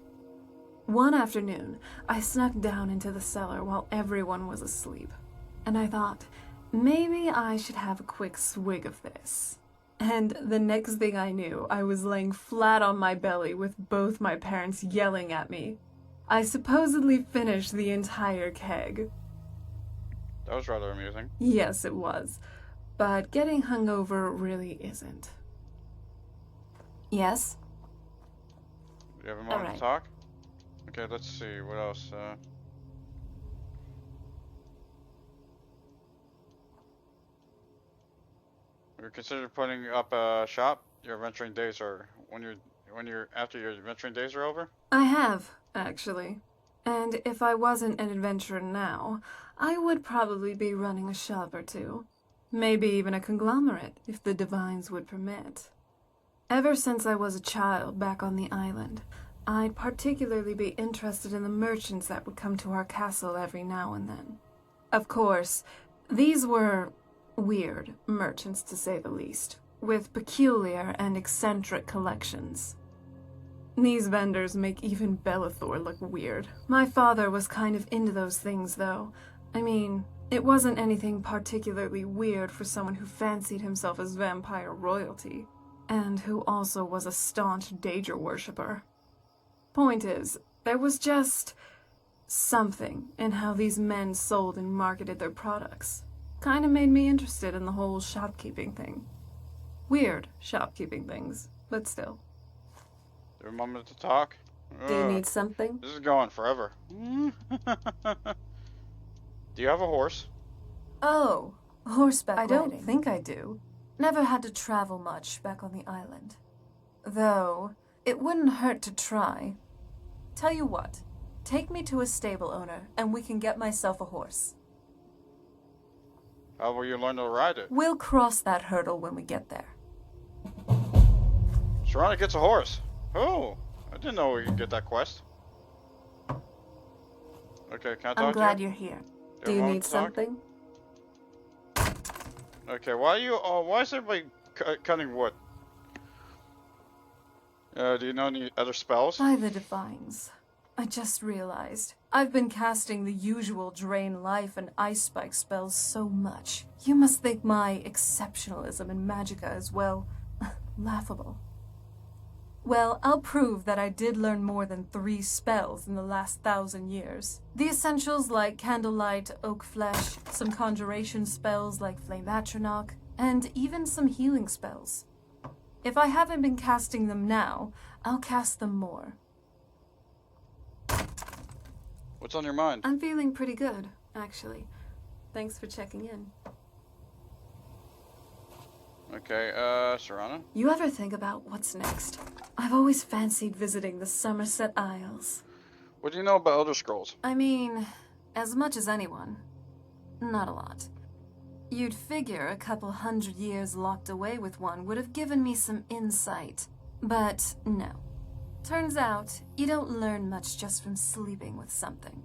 One afternoon, I snuck down into the cellar while everyone was asleep, and I thought, maybe I should have a quick swig of this. And the next thing I knew, I was laying flat on my belly with both my parents yelling at me. I supposedly finished the entire keg. That was rather amusing. Yes, it was. But getting hungover really isn't. Yes? Do you have a moment to talk? Okay, let's see. What else? Have you considered putting up a shop? Your adventuring days are after your adventuring days are over? I have, actually. And if I wasn't an adventurer now, I would probably be running a shop or two. Maybe even a conglomerate, if the divines would permit. Ever since I was a child back on the island, I'd particularly be interested in the merchants that would come to our castle every now and then. Of course, these were weird merchants to say the least, with peculiar and eccentric collections. These vendors make even Bellathor look weird. My father was kind of into those things, though. I mean, it wasn't anything particularly weird for someone who fancied himself as vampire royalty, and who also was a staunch Daedra worshipper. Point is, there was just something in how these men sold and marketed their products. Kinda made me interested in the whole shopkeeping thing. Weird shopkeeping things, but still. Do you want me to talk? Do you need something? This is going forever. Do you have a horse? Oh, horseback riding. I don't think I do. Never had to travel much back on the island. Though, it wouldn't hurt to try. Tell you what, take me to a stable owner, and we can get myself a horse. How will you learn to ride it? We'll cross that hurdle when we get there. Serana gets a horse. Oh, I didn't know we could get that quest. Okay, can I talk to you? I'm glad you're here. Do you need something? Okay, why is everybody cutting wood? Do you know any other spells? By the divines. I just realized. I've been casting the usual drain life and ice spike spells so much. You must think my exceptionalism in magicka is, well, laughable. Well, I'll prove that I did learn more than 3 spells in the last 1,000 years. The essentials like Candlelight, Oak Flesh, some conjuration spells like Flame Atronach, and even some healing spells. If I haven't been casting them now, I'll cast them more. What's on your mind? I'm feeling pretty good, actually. Thanks for checking in. Okay, Serana? You ever think about what's next? I've always fancied visiting the Somerset Isles. What do you know about Elder Scrolls? I mean, as much as anyone. Not a lot. You'd figure a couple 100 years locked away with one would have given me some insight. But no. Turns out, you don't learn much just from sleeping with something.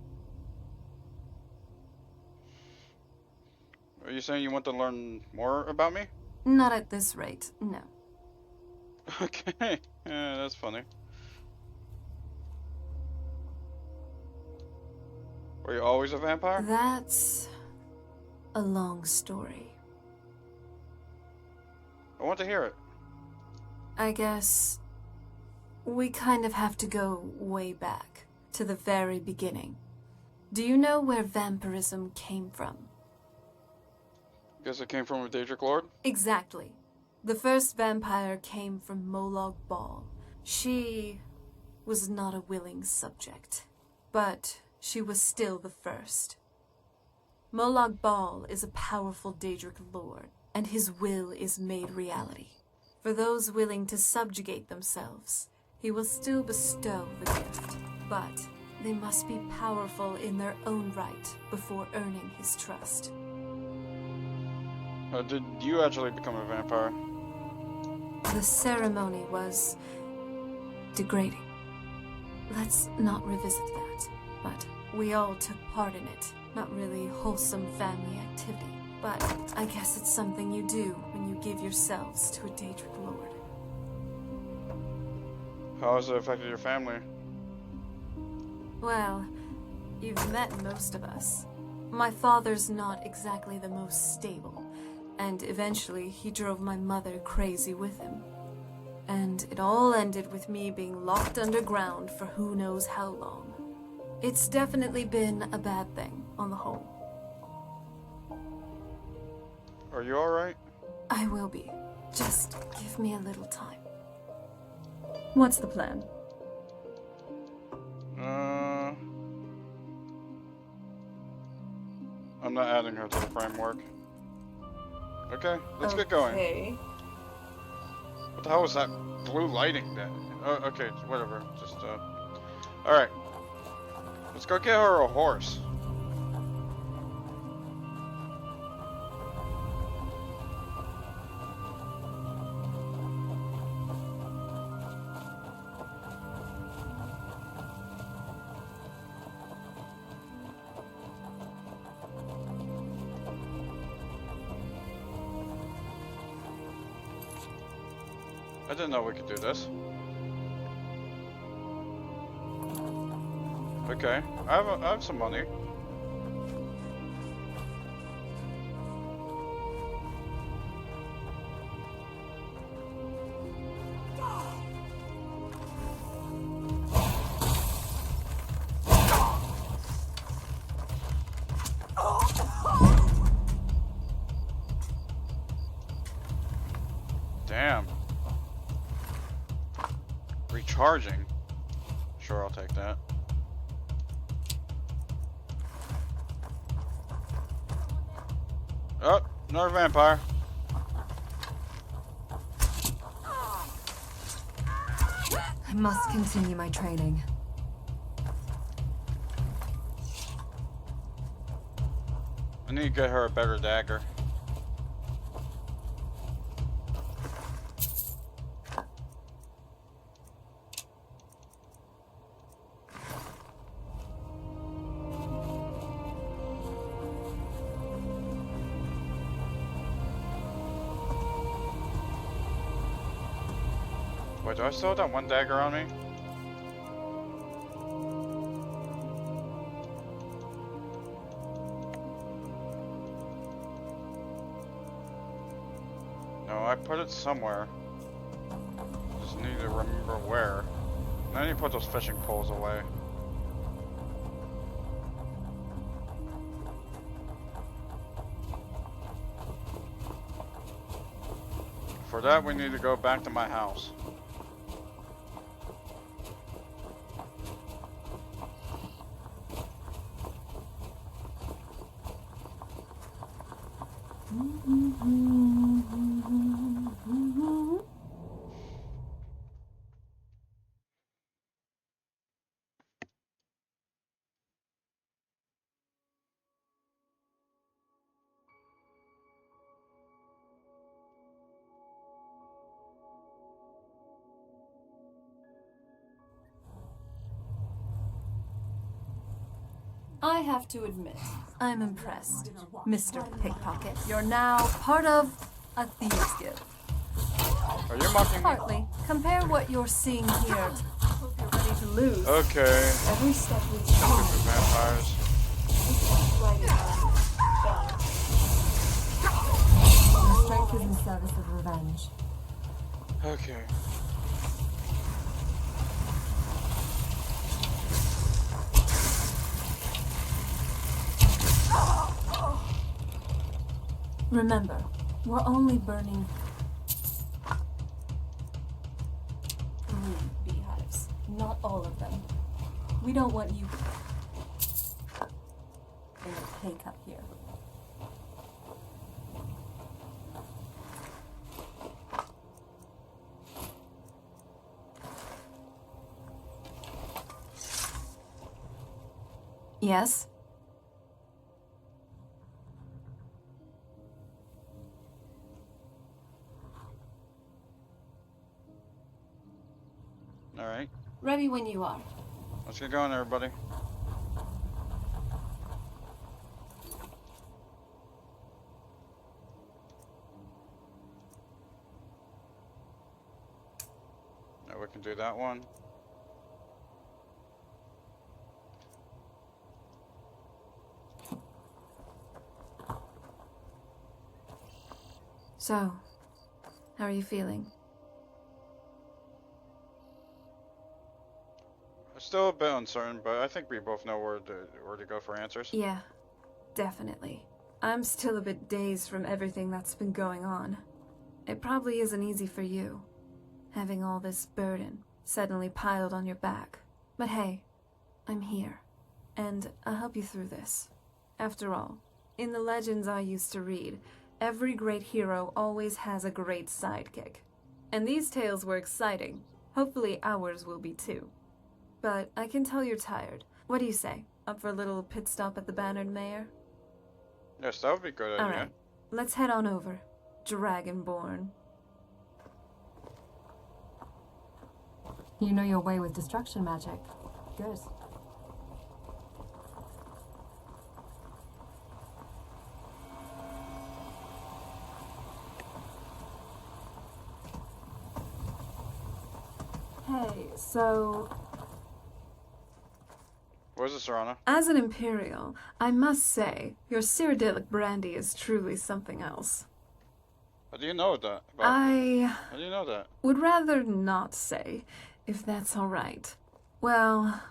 Are you saying you want to learn more about me? Not at this rate, no. Okay, yeah, that's funny. Were you always a vampire? That's a long story. I want to hear it. I guess we kind of have to go way back, to the very beginning. Do you know where vampirism came from? Guess it came from a Daedric Lord? Exactly. The first vampire came from Molag Bal. She was not a willing subject, but she was still the first. Molag Bal is a powerful Daedric Lord, and his will is made reality. For those willing to subjugate themselves, he will still bestow the gift, but they must be powerful in their own right before earning his trust. Did you actually become a vampire? The ceremony was degrading. Let's not revisit that, but we all took part in it. Not really wholesome family activity, but I guess it's something you do when you give yourselves to a Daedric Lord. How has it affected your family? Well, you've met most of us. My father's not exactly the most stable, and eventually he drove my mother crazy with him. And it all ended with me being locked underground for who knows how long. It's definitely been a bad thing, on the whole. Are you alright? I will be. Just give me a little time. What's the plan? I'm not adding her to the framework. Okay, let's get going. What the hell was that blue lighting then? Oh, okay, whatever. Just, alright. Let's go get her a horse. I didn't know we could do this. Okay, I have some money. Damn. Recharging. Sure, I'll take that. Oh, another vampire. I must continue my training. I need to get her a better dagger. Wait, do I still have that one dagger on me? No, I put it somewhere. Just need to remember where. And I need to put those fishing poles away. For that, we need to go back to my house. I have to admit, I'm impressed. Mr. Pickpocket, you're now part of a thieves guild. Are you mocking me? Partly. Compare what you're seeing here to hope you're ready to lose. Okay. Every step we Stupid vampires. Your strength is in service of revenge. Okay. Remember, we're only burning 3 beehives, not all of them. We don't want you in a pay cut here. Yes? Alright. Ready when you are. Let's get going, everybody. Now we can do that one. So, how are you feeling? Still a bit uncertain, but I think we both know where to go for answers. Yeah, definitely. I'm still a bit dazed from everything that's been going on. It probably isn't easy for you, having all this burden suddenly piled on your back. But hey, I'm here, and I'll help you through this. After all, in the legends I used to read, every great hero always has a great sidekick. And these tales were exciting. Hopefully ours will be too. But I can tell you're tired. What do you say? Up for a little pit stop at the Bannered Mayor? Yes, that would be a good idea. Alright, let's head on over. Dragonborn. You know your way with destruction magic. Good. So, Where's the Serrano? as an Imperial, I must say, your Cyrodiilic brandy is truly something else. How do you know that? How do you know that? would rather not say, if that's alright. Well,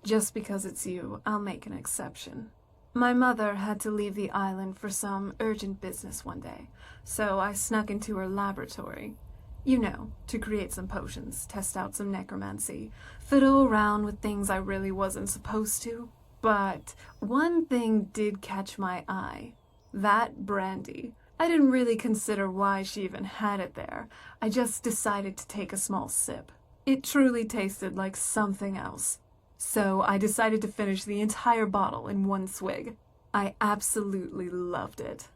just because it's you, I'll make an exception. My mother had to leave the island for some urgent business one day, so I snuck into her laboratory. You know, to create some potions, test out some necromancy, fiddle around with things I really wasn't supposed to. But one thing did catch my eye. That brandy. I didn't really consider why she even had it there. I just decided to take a small sip. It truly tasted like something else. So I decided to finish the entire bottle in one swig. I absolutely loved it.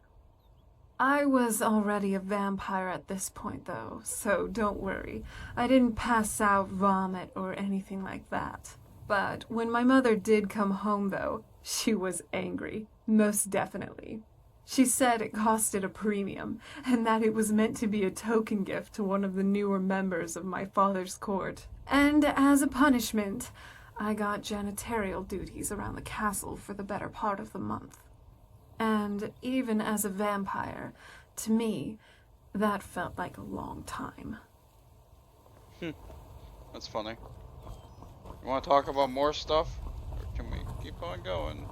I was already a vampire at this point, though, so don't worry. I didn't pass out, vomit, or anything like that. But when my mother did come home, though, she was angry. Most definitely. She said it costed a premium, and that it was meant to be a token gift to one of the newer members of my father's court. And as a punishment, I got janitorial duties around the castle for the better part of the month. And even as a vampire, to me, that felt like a long time. That's funny. You want to talk about more stuff? Or can we keep on going?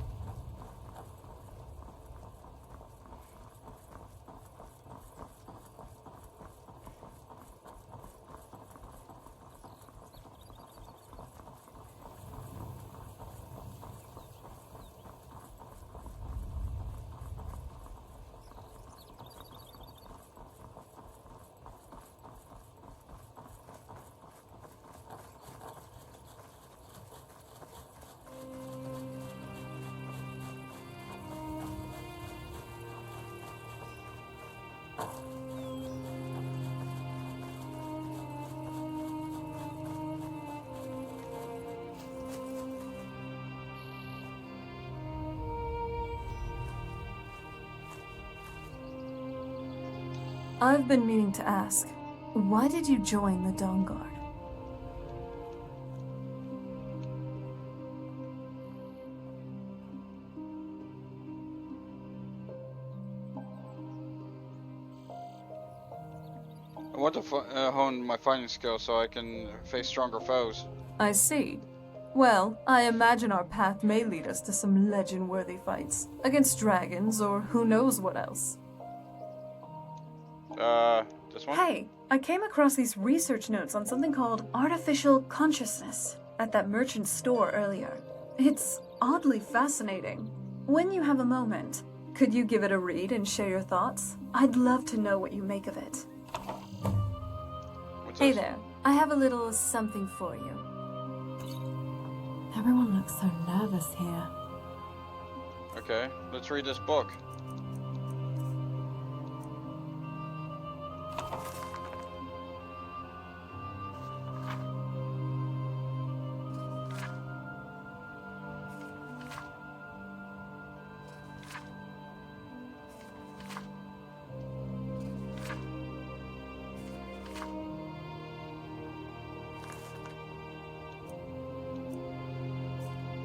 I've been meaning to ask, why did you join the Dawn Guard? I want to hone my fighting skills so I can face stronger foes. I see. Well, I imagine our path may lead us to some legend-worthy fights, against dragons or who knows what else. This one? Hey, I came across these research notes on something called artificial consciousness at that merchant store earlier. It's oddly fascinating. When you have a moment, could you give it a read and share your thoughts? I'd love to know what you make of it. Hey there, I have a little something for you. Everyone looks so nervous here. Okay, let's read this book.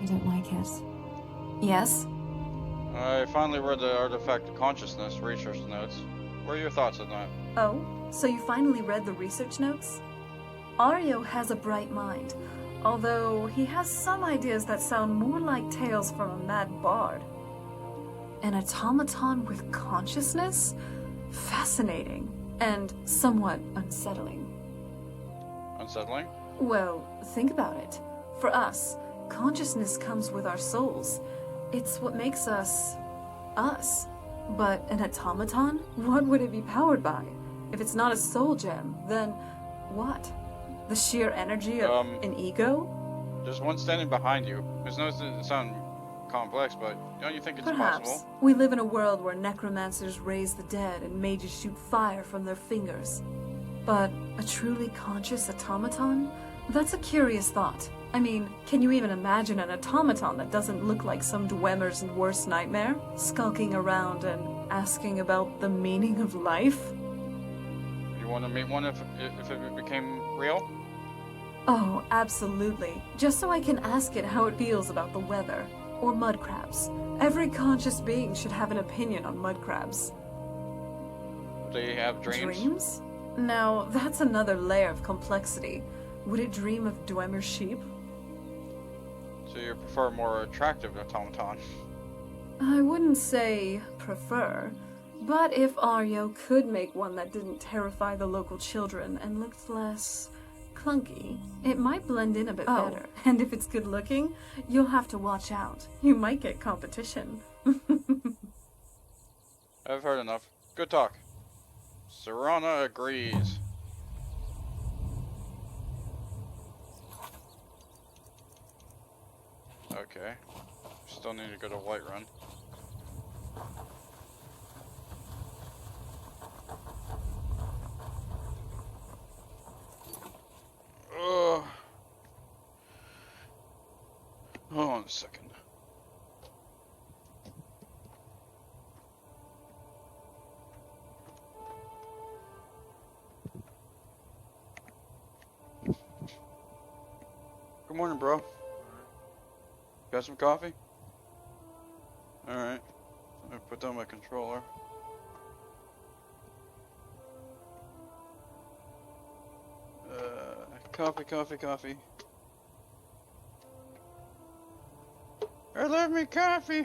I don't like it. Yes? I finally read the Artifact of Consciousness research notes. What are your thoughts on that? Oh, so you finally read the research notes? Ario has a bright mind, although he has some ideas that sound more like tales from a mad bard. An automaton with consciousness? Fascinating, and somewhat unsettling. Unsettling? Well, think about it. For us, consciousness comes with our souls. It's what makes us, us. But an automaton? What would it be powered by? If it's not a soul gem, then what? The sheer energy of an ego? There's one standing behind you. There's no sound complex, but don't you think it's Perhaps. possible? We live in a world where necromancers raise the dead and mages shoot fire from their fingers. But a truly conscious automaton? That's a curious thought. I mean, can you even imagine an automaton that doesn't look like some Dwemer's worst nightmare? Skulking around and asking about the meaning of life? You want to meet one if it became real? Oh, absolutely. Just so I can ask it how it feels about the weather. Or mud crabs. Every conscious being should have an opinion on mud crabs. They have dreams? Dreams? Now, that's another layer of complexity. Would it dream of Dwemer sheep? So you prefer more attractive automaton? I wouldn't say prefer, but if Aryo could make one that didn't terrify the local children and looked less clunky, it might blend in a bit better. And if it's good looking, you'll have to watch out. You might get competition. I've heard enough. Good talk. Serana agrees. Okay. Still need to go to Whiterun. Hold on a second. Good morning, bro. Got some coffee? Alright. I put down my controller. Coffee. I love me coffee!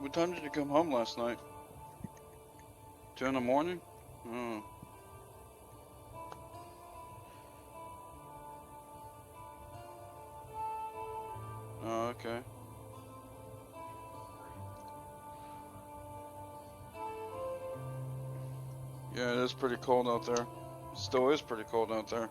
What time did you come home last night? 2 in the morning? Oh. Oh, okay. Yeah, it is pretty cold out there. It still is pretty cold out there.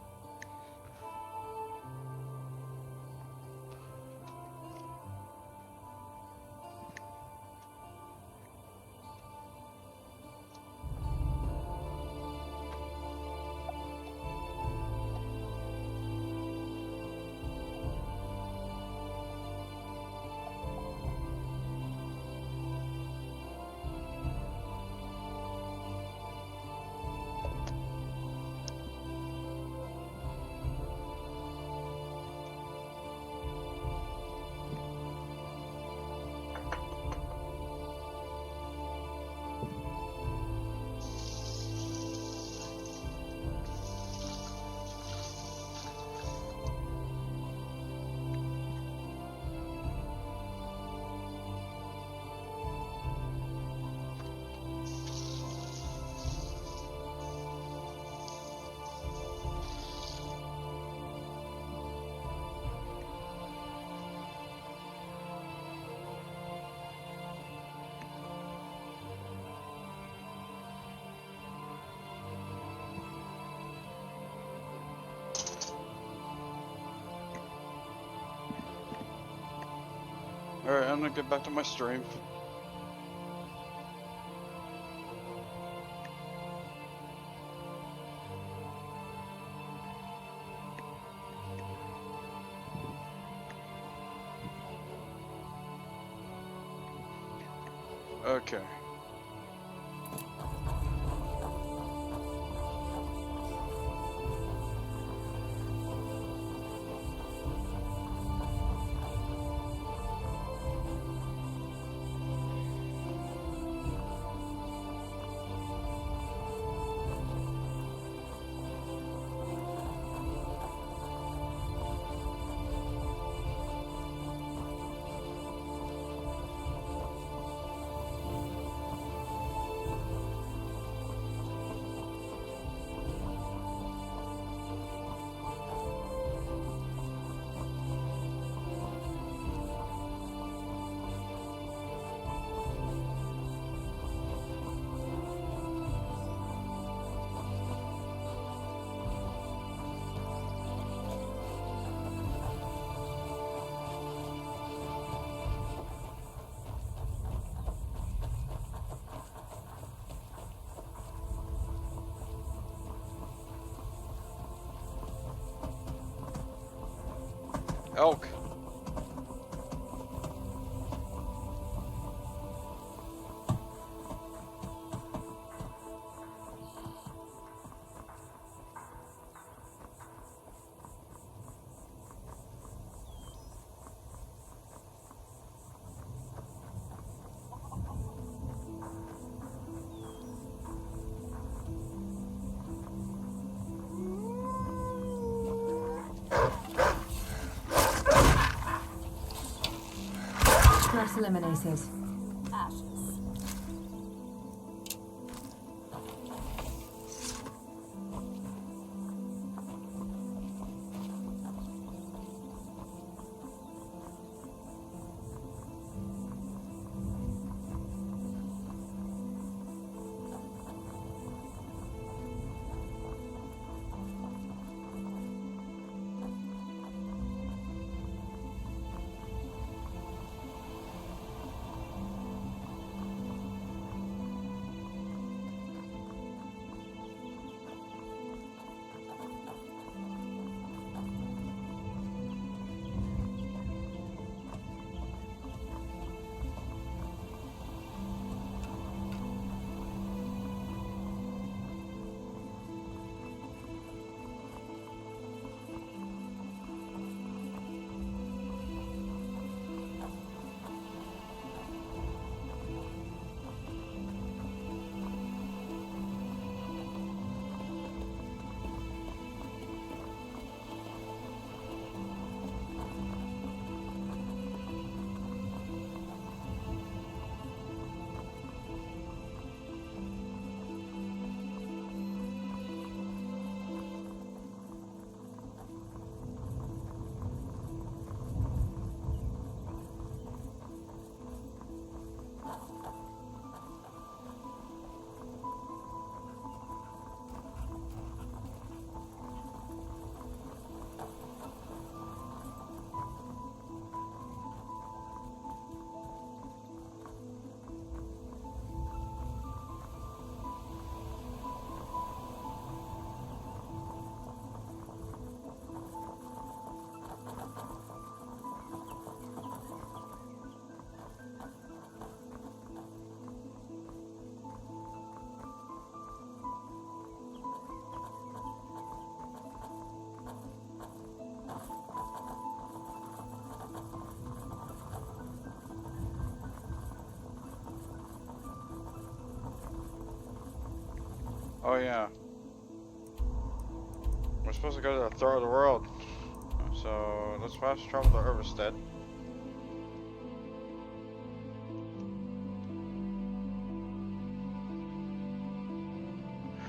Alright, I'm gonna get back to my stream. Okay. Elk. Class eliminated. Ashes. Oh yeah. We're supposed to go to the throat of the world. So let's fast travel to Overstead.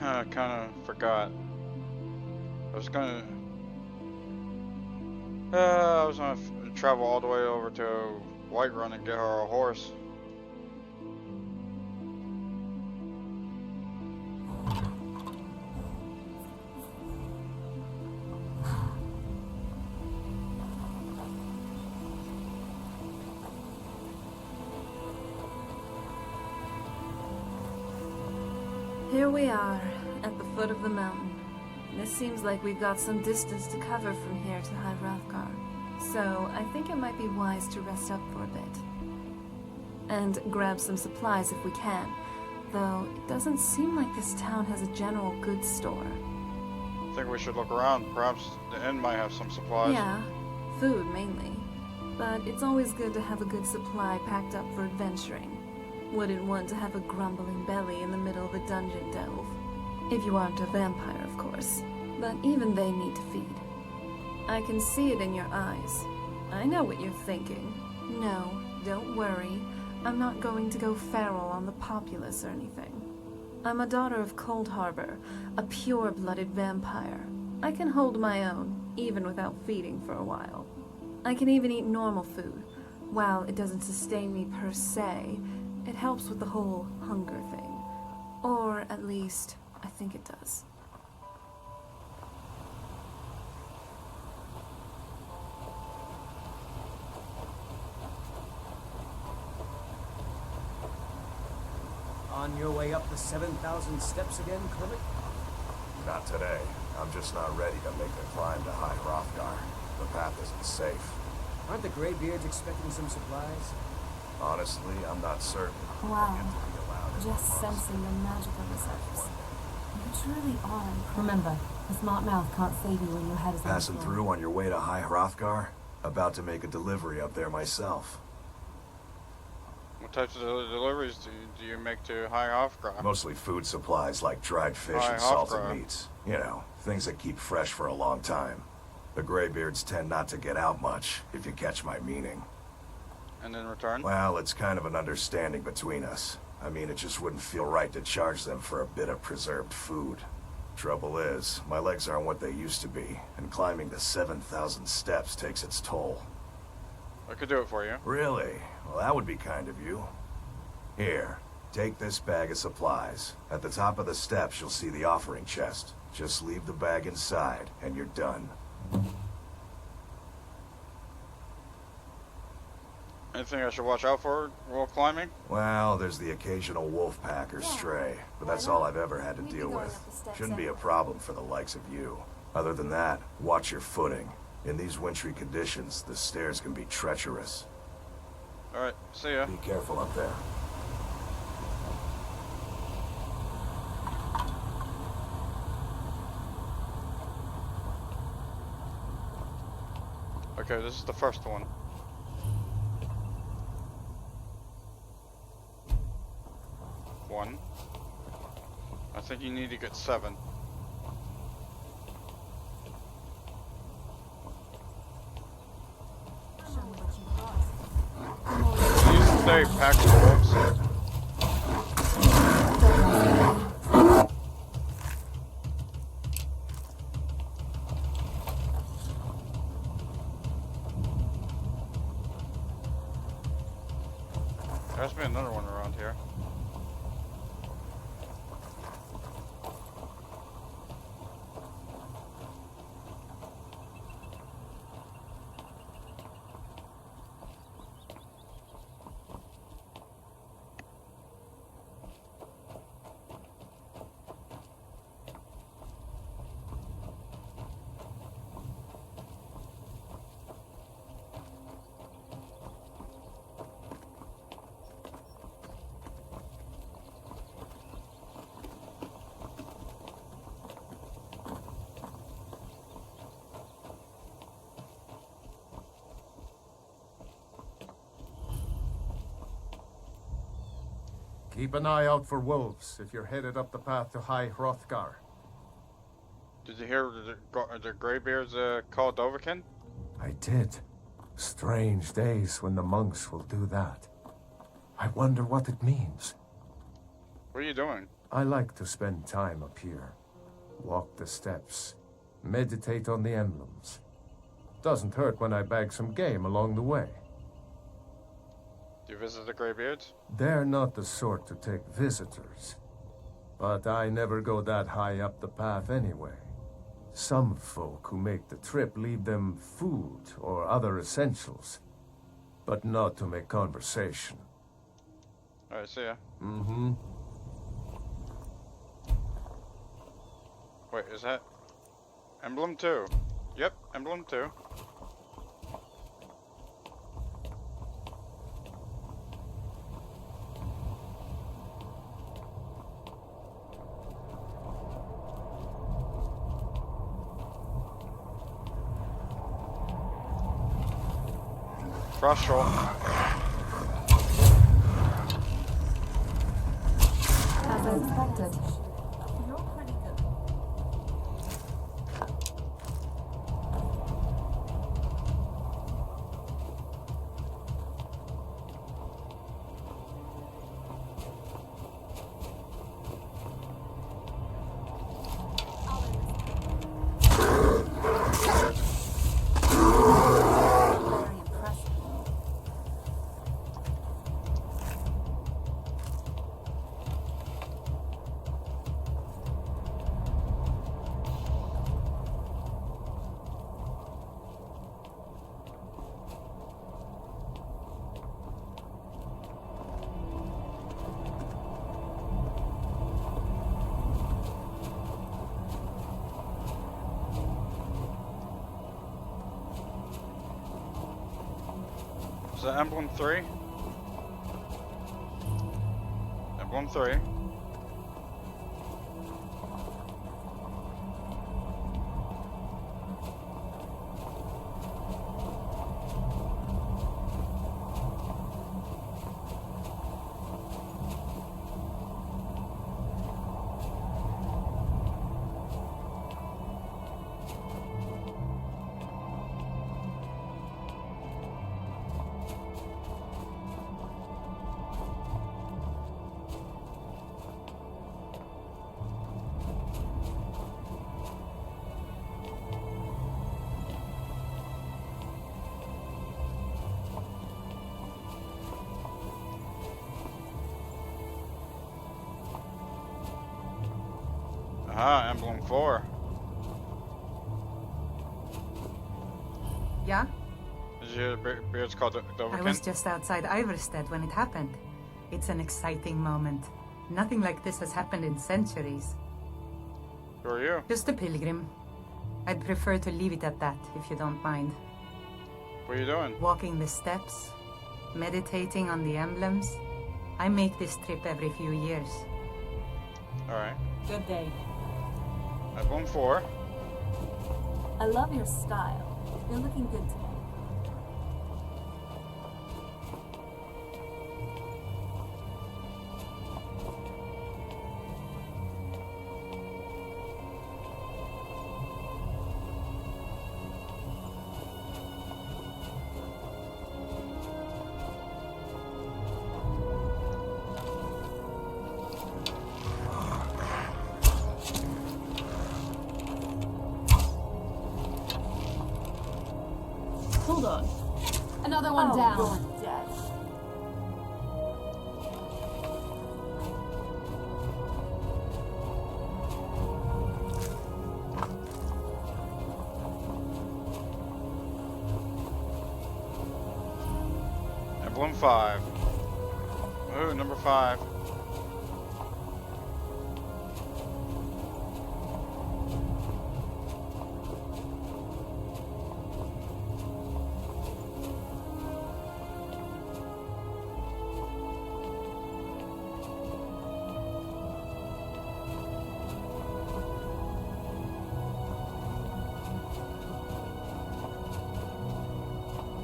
I kind of forgot. I was gonna travel all the way over to Whiterun and get her a horse. Here we are, at the foot of the mountain. This seems like we've got some distance to cover from here to High Hrothgar. So, I think it might be wise to rest up for a bit. And grab some supplies if we can. Though, it doesn't seem like this town has a general goods store. I think we should look around. Perhaps the inn might have some supplies. Yeah, food mainly. But it's always good to have a good supply packed up for adventuring. Wouldn't want to have a grumbling belly in the middle of a dungeon delve. If you aren't a vampire, of course. But even they need to feed. I can see it in your eyes. I know what you're thinking. No, don't worry. I'm not going to go feral on the populace or anything. I'm a daughter of Cold Harbor, a pure-blooded vampire. I can hold my own, even without feeding for a while. I can even eat normal food. While it doesn't sustain me per se, it helps with the whole hunger thing. Or at least, I think it does. On your way up the 7,000 steps again, Clement? Not today. I'm just not ready to make the climb to High Hrothgar. The path isn't safe. Aren't the Greybeards expecting some supplies? Honestly, I'm not certain. Wow. Just sensing the magic of the surface. You truly are. Remember, a smart mouth can't save you when your head is Passing on the floor. through on your way to High Hrothgar? About to make a delivery up there myself. What types of deliveries do you make to High Hrothgar? Mostly food supplies like dried fish High and salted Hrothgar. meats. You know, things that keep fresh for a long time. The Greybeards tend not to get out much, if you catch my meaning. And in return? Well, it's kind of an understanding between us. I mean, it just wouldn't feel right to charge them for a bit of preserved food. Trouble is, my legs aren't what they used to be, and climbing the 7,000 steps takes its toll. I could do it for you. Really? Well, that would be kind of you. Here, take this bag of supplies. At the top of the steps, you'll see the offering chest. Just leave the bag inside, and you're done. Anything I should watch out for while climbing? Well, there's the occasional wolf pack or stray, but that's all I've ever had to deal with. Shouldn't be a problem for the likes of you. Other than that, watch your footing. In these wintry conditions, the stairs can be treacherous. Alright, see ya. Be careful up there. Okay, this is the first one. One. I think you need to get 7. These stay packed of wolves. There has to be another one around here. Keep an eye out for wolves if you're headed up the path to High Hrothgar. Did you hear the Greybeards called Dovahkiin? I did. Strange days when the monks will do that. I wonder what it means. What are you doing? I like to spend time up here. Walk the steps. Meditate on the emblems. Doesn't hurt when I bag some game along the way. Do you visit the Greybeards? They're not the sort to take visitors. But I never go that high up the path anyway. Some folk who make the trip leave them food or other essentials. But not to make conversation. Alright, see ya. Mm-hmm. Wait, is that Emblem 2? Yep, Emblem 2. Frost troll. As I expected. You're pretty good. Very impressive. it emblem 3? Emblem 3. Ah, emblem 4. Yeah? Is your beard's called Doverkin? I was just outside Iverstead when it happened. It's an exciting moment. Nothing like this has happened in centuries. Who are you? Just a pilgrim. I'd prefer to leave it at that, if you don't mind. What are you doing? Walking the steps, meditating on the emblems. I make this trip every few years. Alright. Good day. Emblem 4. I love your style. You're looking good today. Hold on. Another one down. You're dead. Emblem 5. Ooh, number 5.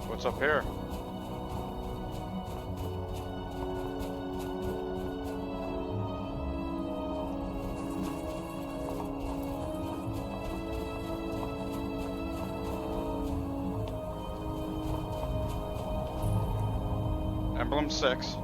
What's up here? Emblem 6.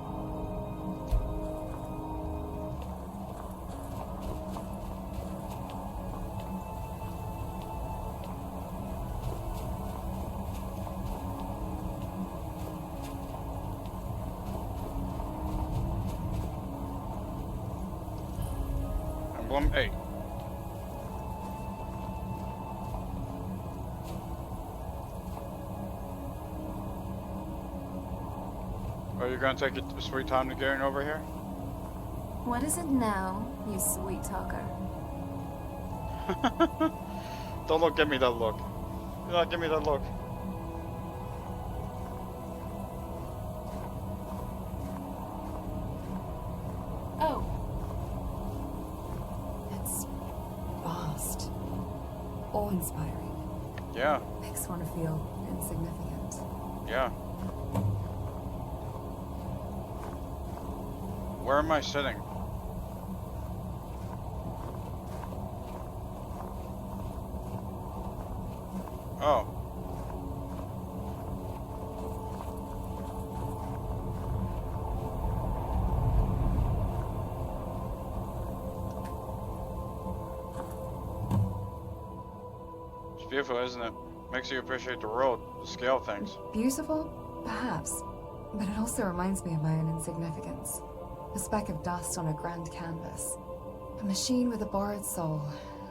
Emblem 8. Are you gonna take your sweet time to getting over here? What is it now, you sweet talker? Don't look, give me that look. Do not give me that look. Oh. It's vast. Awe-inspiring. Yeah. Makes one feel insignificant. Yeah. Where am I sitting? Oh. It's beautiful, isn't it? Makes you appreciate the world, the scale of things. Beautiful? Perhaps. But it also reminds me of my own insignificance. A speck of dust on a grand canvas. A machine with a borrowed soul,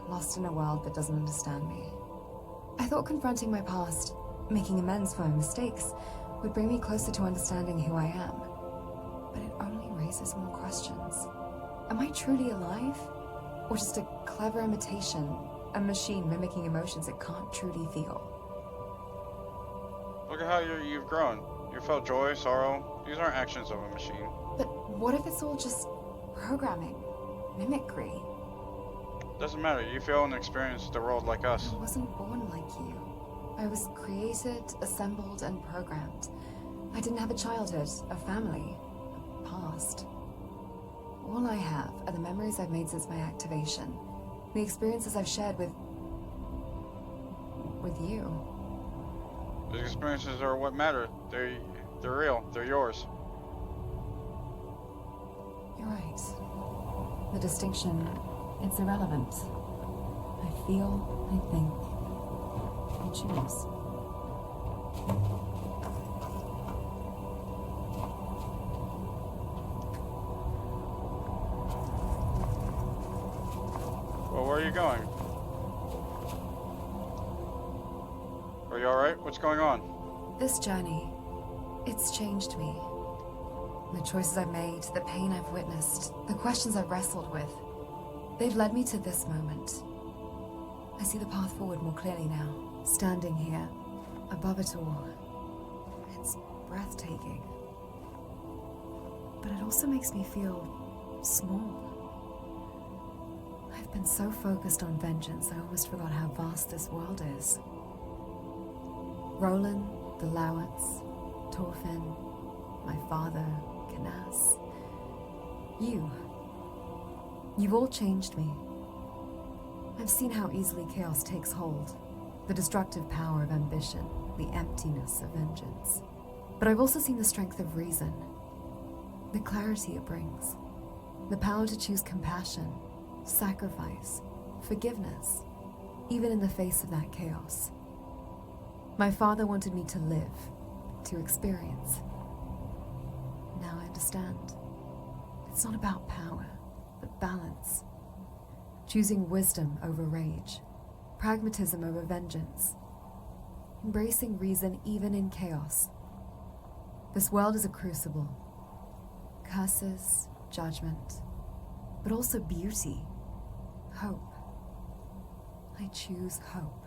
lost in a world that doesn't understand me. I thought confronting my past, making amends for my mistakes, would bring me closer to understanding who I am. But it only raises more questions. Am I truly alive? Or just a clever imitation? A machine mimicking emotions it can't truly feel? Look at how you've grown. You felt joy, sorrow. These aren't actions of a machine. But what if it's all just programming? Mimicry? Doesn't matter. You feel and experience the world like us. I wasn't born like you. I was created, assembled, and programmed. I didn't have a childhood, a family, a past. All I have are the memories I've made since my activation. The experiences I've shared with you. These experiences are what matter. They're real. They're yours. You're right. The distinction, it's irrelevant. I feel, I think, I choose. Well, where are you going? Are you alright? What's going on? This journey, it's changed me. The choices I've made, the pain I've witnessed, the questions I've wrestled with, they've led me to this moment. I see the path forward more clearly now. Standing here, above it all, it's breathtaking. But it also makes me feel small. I've been so focused on vengeance, I almost forgot how vast this world is. Roland, the Lowitts, Torfin, my father, Canas. You've all changed me. I've seen how easily chaos takes hold, the destructive power of ambition, the emptiness of vengeance. But I've also seen the strength of reason, the clarity it brings, the power to choose compassion, sacrifice, forgiveness, even in the face of that chaos. My father wanted me to live, to experience. Now I understand. It's not about power, but balance. Choosing wisdom over rage, pragmatism over vengeance, embracing reason even in chaos. This world is a crucible. Curses, judgment, but also beauty, hope. I choose hope.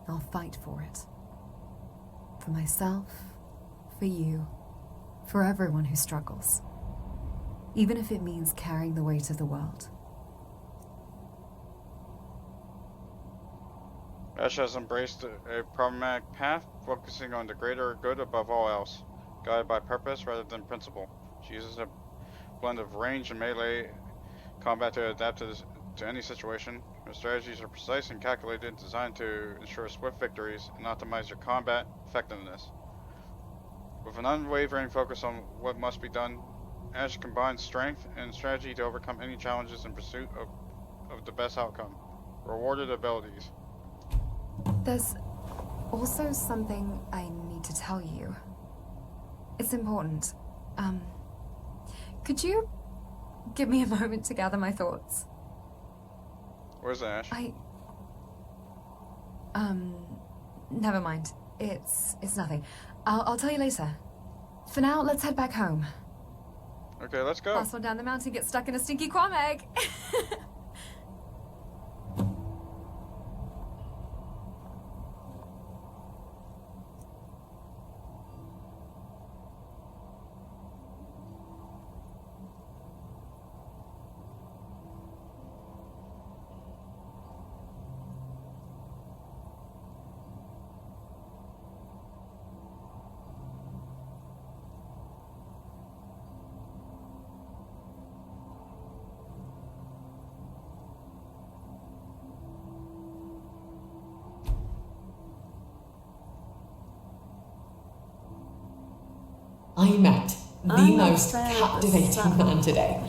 I'll fight for it. For myself, for you, for everyone who struggles. Even if it means carrying the weight of the world. Ashe has embraced a problematic path, focusing on the greater good above all else, guided by purpose rather than principle. She uses a blend of range and melee combat to adapt to any situation. Her strategies are precise and calculated, designed to ensure swift victories and optimize your combat effectiveness. With an unwavering focus on what must be done, Ashe combines strength and strategy to overcome any challenges in pursuit of the best outcome. Rewarded abilities. There's also something I need to tell you. It's important. Could you give me a moment to gather my thoughts? Where's Ashe? Never mind. It's nothing. I'll tell you later. For now, let's head back home. Okay, let's go. Last one down the mountain gets stuck in a stinky quam egg. I met the most captivating man today.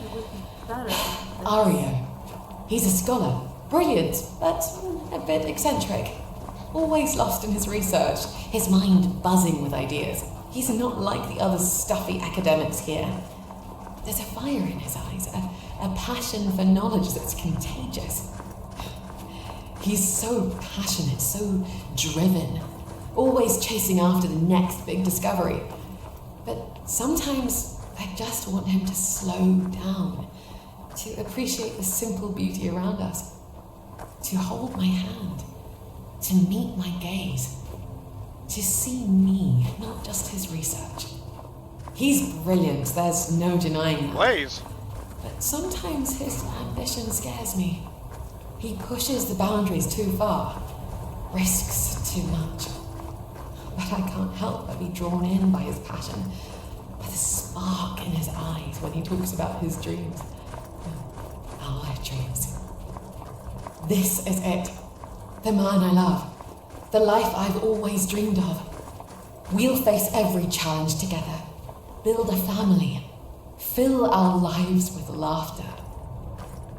Ario. He's a scholar, brilliant, but a bit eccentric. Always lost in his research, his mind buzzing with ideas. He's not like the other stuffy academics here. There's a fire in his eyes, a passion for knowledge that's contagious. He's so passionate, so driven, always chasing after the next big discovery. But sometimes I just want him to slow down, to appreciate the simple beauty around us, to hold my hand, to meet my gaze. to see me, not just his research. He's brilliant, there's no denying that. Blaze! But sometimes his ambition scares me. He pushes the boundaries too far, risks too much. But I can't help but be drawn in by his passion, by the spark in his eyes when he talks about his dreams. Our dreams. This is it. The man I love. The life I've always dreamed of. We'll face every challenge together. Build a family. Fill our lives with laughter.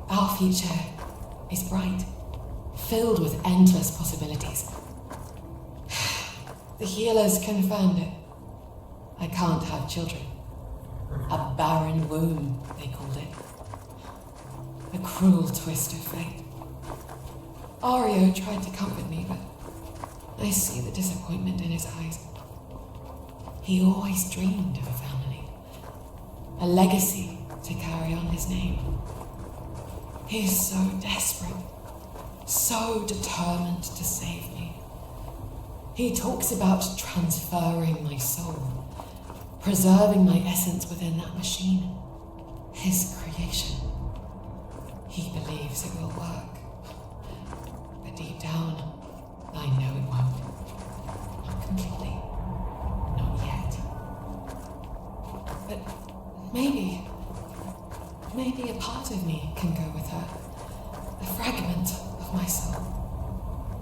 Our future is bright, filled with endless possibilities. The healers confirmed it. I can't have children. A barren womb, they called it. A cruel twist of fate. Ario tried to comfort me, but I see the disappointment in his eyes. He always dreamed of a family, a legacy to carry on his name. He's so desperate, so determined to save me. He talks about transferring my soul, preserving my essence within that machine, his creation. He believes it will work, but deep down, I know it won't. Not completely, not yet. But maybe a part of me can go with her, a fragment of my soul,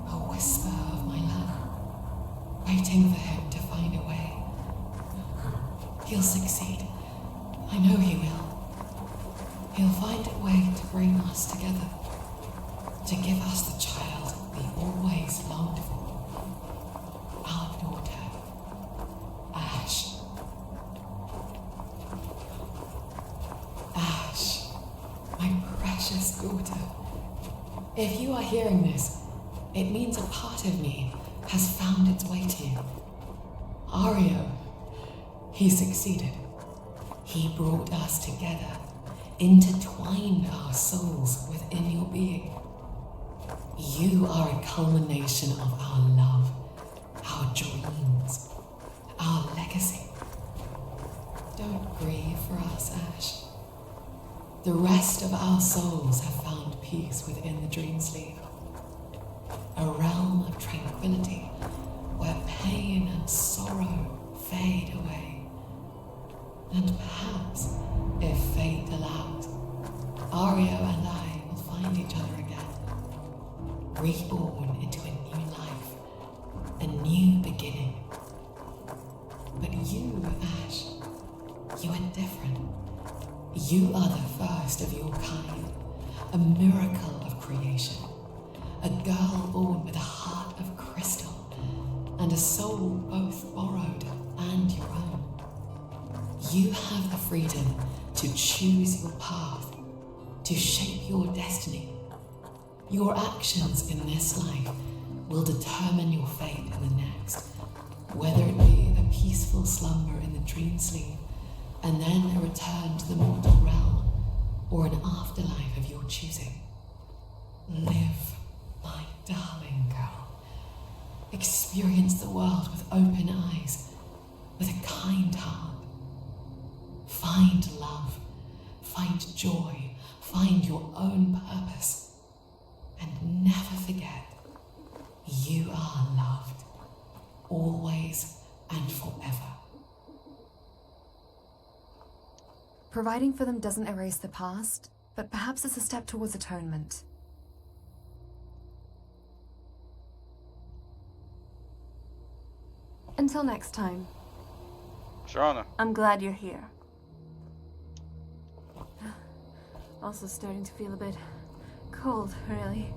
a whisper of my love, waiting for him to find a way. He'll succeed. I know he will. He'll find a way to bring us together, to give us the child we always longed for. Our daughter, Ashe. Ashe, my precious daughter. If you are hearing this, it means a part of me has found its way to you. Ario, he succeeded. He brought us together, intertwined our souls within your being. You are a culmination of our love, our dreams, our legacy. Don't grieve for us, Ashe. The rest of our souls have found peace within the dream sleep. A realm of tranquility where pain and sorrow fade away. And perhaps, if fate allows, Ario and I will find each other again, reborn into a new life, a new beginning. But you, Ashe, you are different. You are the first of your kind, a miracle of creation, a girl born with a heart of crystal, and a soul both borrowed and your own. You have the freedom to choose your path, to shape your destiny. Your actions in this life will determine your fate in the next, whether it be a peaceful slumber in the dream sleep, and then a return to the mortal realm, or an afterlife of your choosing. Live, my darling girl. Experience the world with open eyes, with a kind heart. Find love, find joy, find your own purpose, and never forget, you are loved, always and forever. Providing for them doesn't erase the past, but perhaps it's a step towards atonement. Until next time. Shauna. I'm glad you're here. Also starting to feel a bit cold, really.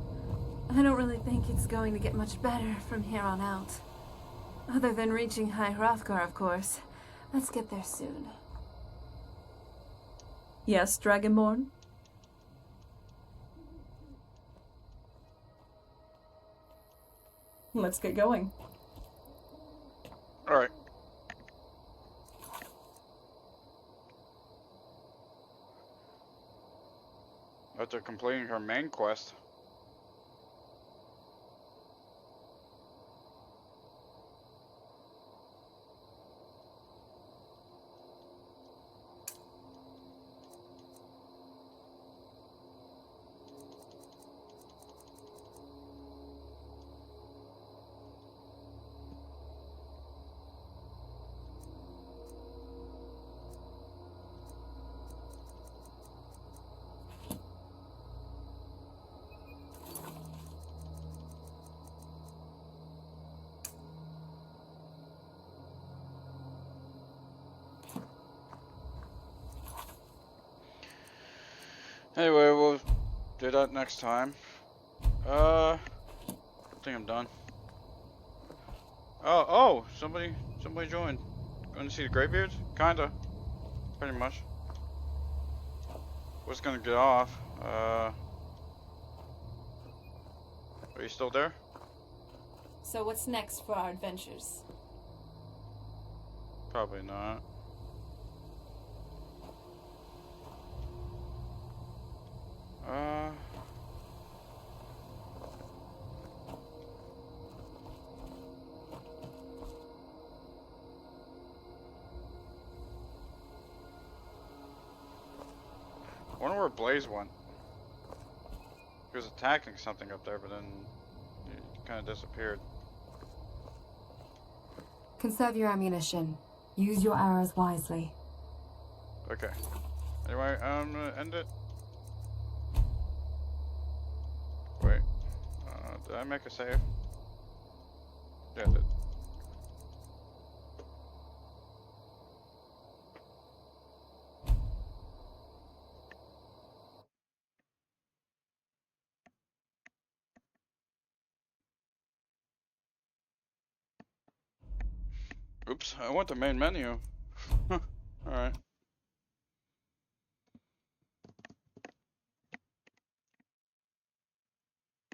I don't really think it's going to get much better from here on out. Other than reaching High Hrothgar, of course. Let's get there soon. Yes, Dragonborn? Let's get going. Alright. After completing her main quest. Anyway, we'll do that next time. I think I'm done. Oh, somebody joined. Going to see the Greybeards? Kinda. Pretty much. Was gonna get off. Are you still there? So what's next for our adventures? Probably not. I wonder where Blaze went. He was attacking something up there, but then he kind of disappeared. Conserve your ammunition. Use your arrows wisely. Okay. Anyway, I'm gonna end it. Wait. Did I make a save? Yeah, I did. Oops, I went to main menu. Alright.